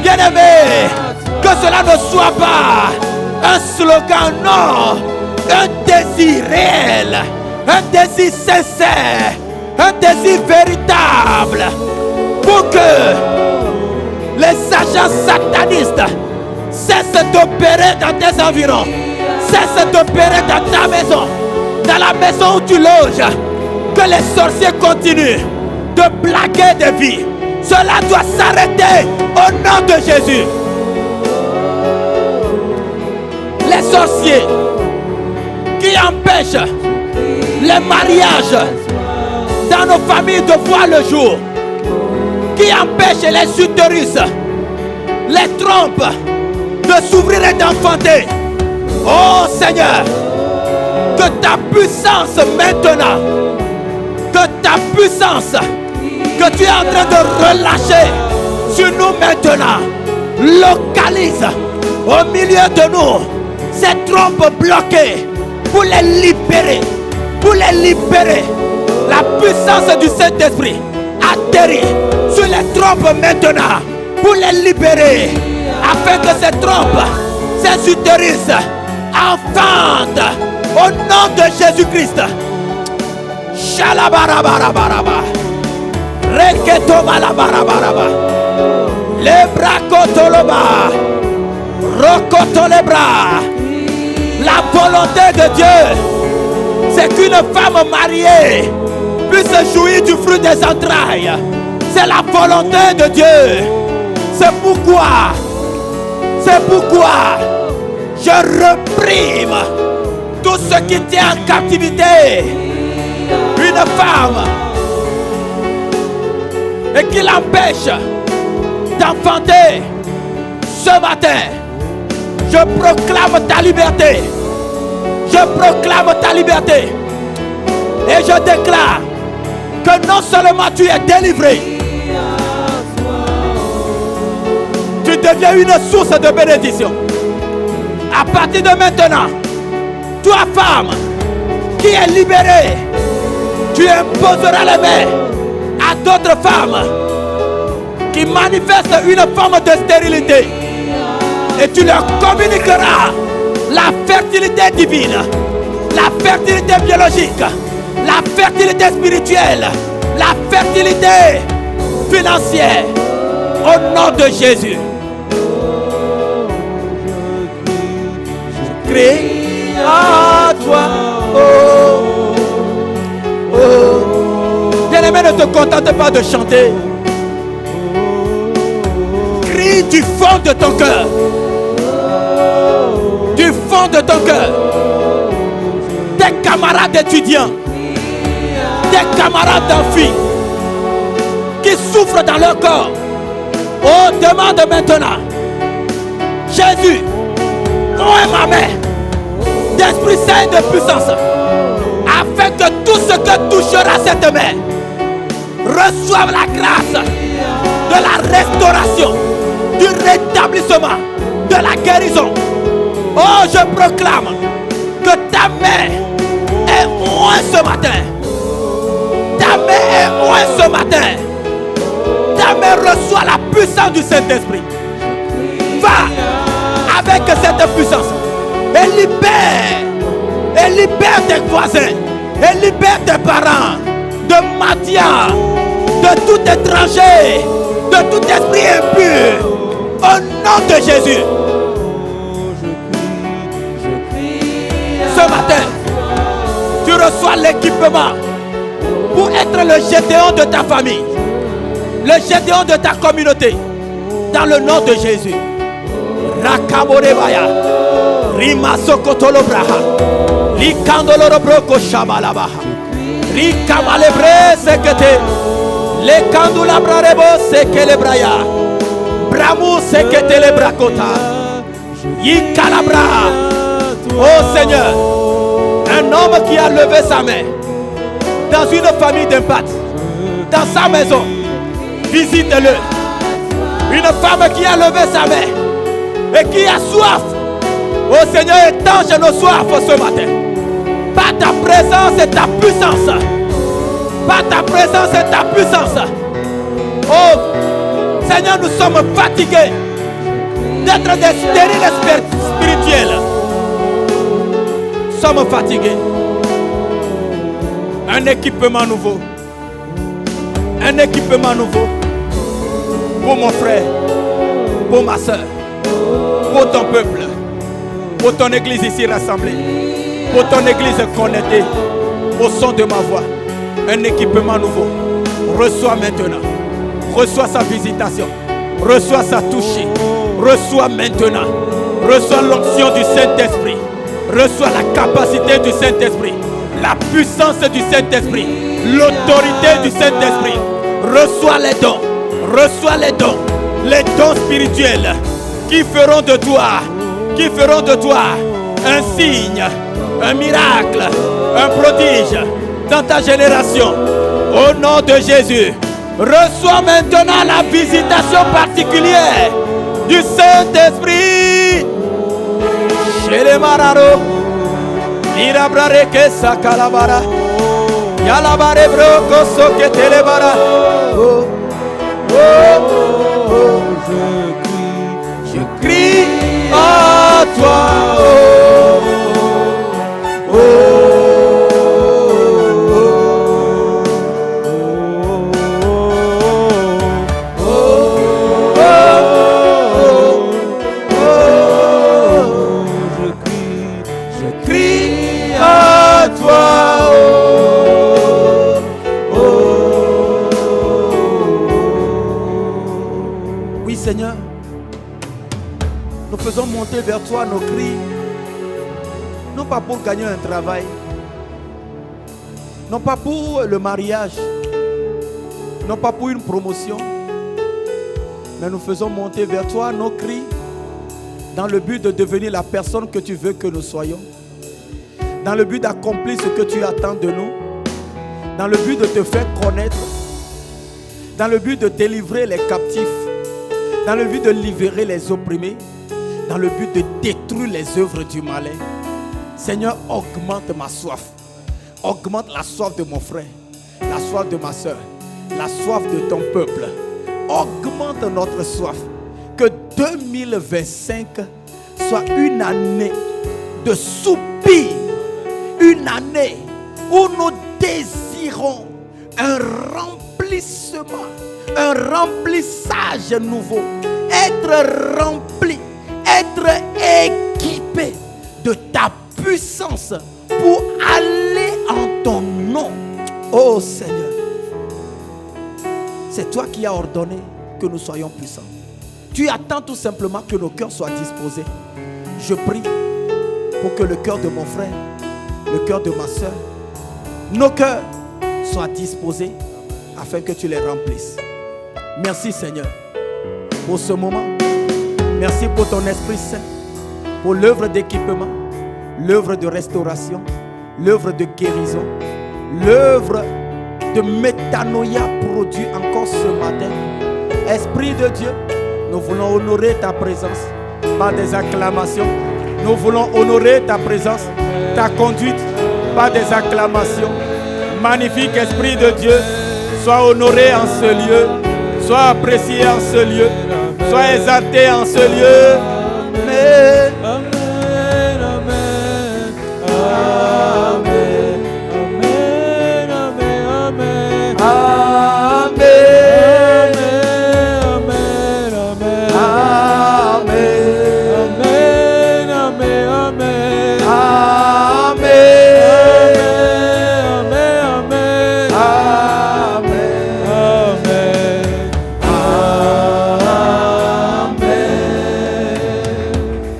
Bien-aimé, que cela ne soit pas un slogan, non, un désir réel, un désir sincère, un désir véritable, pour que les agents satanistes cessent d'opérer dans tes environs, cessent d'opérer dans ta maison, dans la maison où tu loges, que les sorciers continuent de blaguer des vies. Cela doit s'arrêter au nom de Jésus. Les sorciers qui empêchent les mariages dans nos familles de voir le jour, qui empêchent les utérus, les trompes de s'ouvrir et d'enfanter. Oh Seigneur, que ta puissance maintenant, que ta puissance que tu es en train de relâcher sur nous maintenant, localise au milieu de nous ces trompes bloquées pour les libérer, pour les libérer. La puissance du Saint-Esprit atterrit sur les trompes maintenant pour les libérer, afin que ces trompes, ces utérus enfantent au nom de Jésus-Christ. Shalabarabaraba, Reketomalabarabaraba, Lebrakotoloba, Rokotolebra. La volonté de Dieu, c'est qu'une femme mariée puisse jouir du fruit des entrailles. C'est la volonté de Dieu. C'est pourquoi je reprime tout ce qui tient en captivité une femme et qui l'empêche d'enfanter. Ce matin, je proclame ta liberté. Je proclame ta liberté. Et je déclare que non seulement tu es délivré, tu deviens une source de bénédiction. À partir de maintenant, toi femme qui est libérée, tu imposeras les mains à d'autres femmes qui manifestent une forme de stérilité. Et tu leur communiqueras la fertilité divine, la fertilité biologique, la fertilité spirituelle, la fertilité financière. Au nom de Jésus. Je crie à toi. Oh, oh. Bien-aimé, ne te contente pas de chanter. Crie du fond de ton cœur. Du fond de ton cœur. Tes camarades étudiants, tes camarades d'enfants qui souffrent dans leur corps. Oh, demande maintenant, Jésus, où est ma main d'Esprit Saint et de puissance, afin que tout ce que touchera cette main reçoive la grâce de la restauration, du rétablissement, de la guérison. Oh, je proclame que ta main est oint ce matin. Ta main est oint ce matin. Ta main reçoit la puissance du Saint-Esprit. Va avec cette puissance et libère tes voisins, et libère tes parents de mendiants, de tout étranger, de tout esprit impur. Au nom de Jésus. Ce matin, tu reçois l'équipement pour être le Gédéon de ta famille, le Gédéon de ta communauté, dans le nom de Jésus. Rakamorebaya, Rimasokotolobraha, Likandoloro broko shabalabaha. Rikamalebre sekete. Le kandula brarebo sekelebraya. Bramu sekete le brakota. Yikalabra. Oh Seigneur, un homme qui a levé sa main dans une famille d'impact, dans sa maison, visite-le. Une femme qui a levé sa main et qui a soif. Oh Seigneur, étanche nos soifs ce matin. Par ta présence et ta puissance. Par ta présence et ta puissance. Oh Seigneur, nous sommes fatigués d'être des stériles spirituels. Nous sommes fatigués. Un équipement nouveau. Un équipement nouveau. Pour mon frère. Pour ma soeur. Pour ton peuple. Pour ton église ici rassemblée. Pour ton église connectée. Au son de ma voix. Un équipement nouveau. Reçois maintenant. Reçois sa visitation. Reçois sa touche. Reçois maintenant. Reçois l'onction du Saint-Esprit. Reçois la capacité du Saint-Esprit. La puissance du Saint-Esprit. L'autorité du Saint-Esprit. Reçois les dons. Reçois les dons. Les dons spirituels qui feront de toi un signe, un miracle, un prodige dans ta génération. Au nom de Jésus. Reçois maintenant la visitation particulière du Saint-Esprit. Chez les mararo, irabrare que sakalabara, yalabare broko soke telebara. Oh, oh, oh, je crie à toi. Oh, oh. Seigneur, nous faisons monter vers toi nos cris, non pas pour gagner un travail, non pas pour le mariage, non pas pour une promotion, mais nous faisons monter vers toi nos cris dans le but de devenir la personne que tu veux que nous soyons, dans le but d'accomplir ce que tu attends de nous, dans le but de te faire connaître, dans le but de délivrer les captifs, dans le but de libérer les opprimés, dans le but de détruire les œuvres du malin. Seigneur, augmente ma soif. Augmente la soif de mon frère, la soif de ma soeur, la soif de ton peuple. Augmente notre soif. Que 2025 soit une année de soupir, une année où nous désirons un remplissement, un remplissage nouveau, être rempli, être équipé de ta puissance pour aller en ton nom. Oh Seigneur, c'est toi qui as ordonné que nous soyons puissants. Tu attends tout simplement que nos cœurs soient disposés. Je prie pour que le cœur de mon frère, le cœur de ma soeur, nos cœurs soient disposés afin que tu les remplisses. Merci Seigneur pour ce moment. Merci pour ton Esprit Saint, pour l'œuvre d'équipement, l'œuvre de restauration, l'œuvre de guérison, l'œuvre de métanoïa produit encore ce matin. Esprit de Dieu, nous voulons honorer ta présence par des acclamations. Nous voulons honorer ta présence, ta conduite par des acclamations. Magnifique Esprit de Dieu, sois honoré en ce lieu. Sois apprécié en ce lieu. Sois exalté en ce lieu. Amen. Amen. Amen. Amen. Amen. Amen.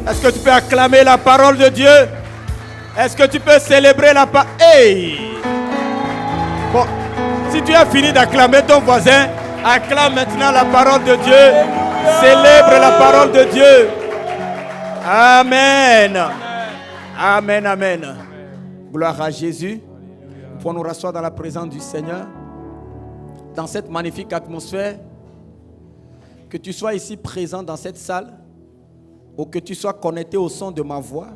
Est-ce que tu peux acclamer la parole de Dieu? Est-ce que tu peux célébrer la parole? Hey! Bon, si tu as fini d'acclamer ton voisin, acclame maintenant la parole de Dieu. Célèbre la parole de Dieu. Amen. Amen, amen. Gloire à Jésus. Nous pouvons nous rasseoir dans la présence du Seigneur. Dans cette magnifique atmosphère. Que tu sois ici présent dans cette salle. Ou que tu sois connecté au son de ma voix.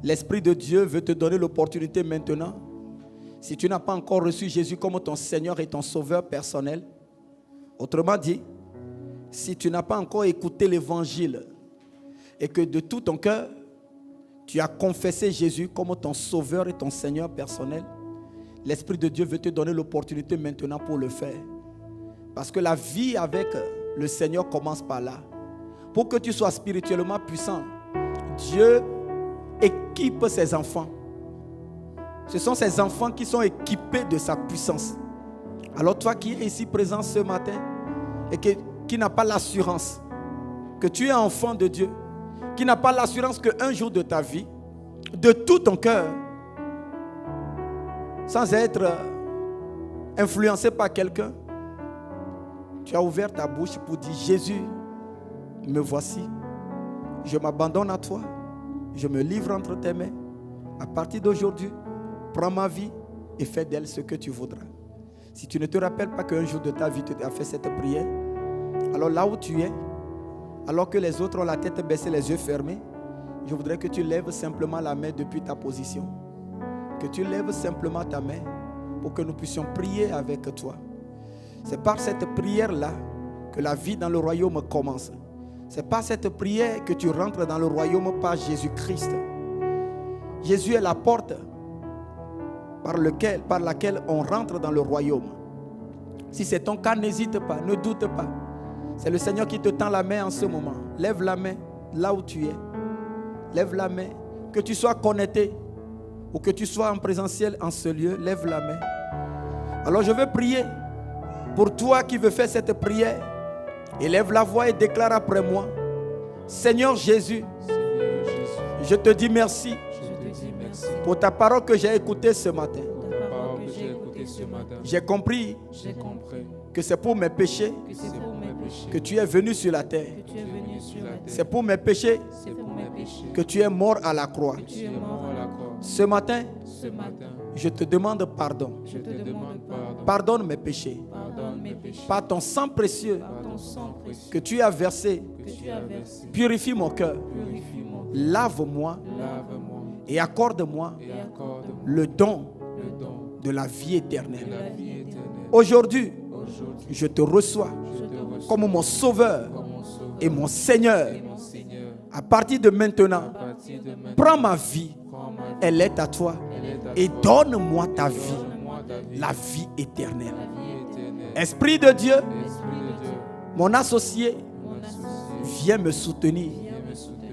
L'Esprit de Dieu veut te donner l'opportunité maintenant. Si tu n'as pas encore reçu Jésus comme ton Seigneur et ton Sauveur personnel. Autrement dit, si tu n'as pas encore écouté l'Évangile et que de tout ton cœur, tu as confessé Jésus comme ton Sauveur et ton Seigneur personnel, l'Esprit de Dieu veut te donner l'opportunité maintenant pour le faire. Parce que la vie avec le Seigneur commence par là. Pour que tu sois spirituellement puissant, Dieu équipe ses enfants. Ce sont ces enfants qui sont équipés de sa puissance. Alors toi qui es ici présent ce matin et qui n'a pas l'assurance que tu es enfant de Dieu, qui n'a pas l'assurance qu'un jour de ta vie, de tout ton cœur, sans être influencé par quelqu'un, tu as ouvert ta bouche pour dire: Jésus, me voici, je m'abandonne à toi, je me livre entre tes mains. À partir d'aujourd'hui, prends ma vie et fais d'elle ce que tu voudras. Si tu ne te rappelles pas qu'un jour de ta vie tu as fait cette prière, alors là où tu es, alors que les autres ont la tête baissée, les yeux fermés, je voudrais que tu lèves simplement la main depuis ta position. Que tu lèves simplement ta main pour que nous puissions prier avec toi. C'est par cette prière-là que la vie dans le royaume commence. C'est par cette prière que tu rentres dans le royaume par Jésus-Christ. Jésus est la porte par laquelle on rentre dans le royaume. Si c'est ton cas, n'hésite pas, ne doute pas. C'est le Seigneur qui te tend la main en ce moment. Lève la main là où tu es. Lève la main. Que tu sois connecté ou que tu sois en présentiel en ce lieu, lève la main. Alors je veux prier pour toi qui veux faire cette prière. Élève la voix et déclare après moi: Seigneur Jésus, je te dis merci pour ta parole que j'ai écoutée ce matin. J'ai compris que c'est pour mes péchés que tu es venu sur la terre. C'est pour mes péchés que tu es mort à la croix. Ce matin, je te demande pardon. Pardonne mes péchés. Par ton sang précieux que tu as versé, purifie mon cœur. Lave-moi et accorde-moi le don de la vie éternelle. Aujourd'hui, je te reçois comme mon sauveur et mon Seigneur. À partir de maintenant, prends ma vie, elle est à toi, et donne-moi ta vie, la vie éternelle. Esprit de Dieu, mon associé, viens me soutenir,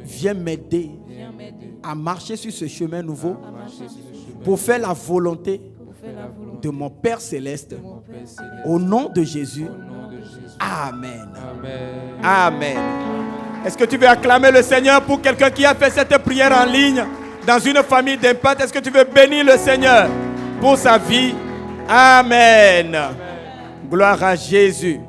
viens m'aider à marcher sur ce chemin nouveau pour faire la volonté de mon Père Céleste. Au nom de Jésus. Amen. Amen. Est-ce que tu veux acclamer le Seigneur pour quelqu'un qui a fait cette prière en ligne dans une famille d'impact? Est-ce que tu veux bénir le Seigneur pour sa vie? Amen. Gloire à Jésus.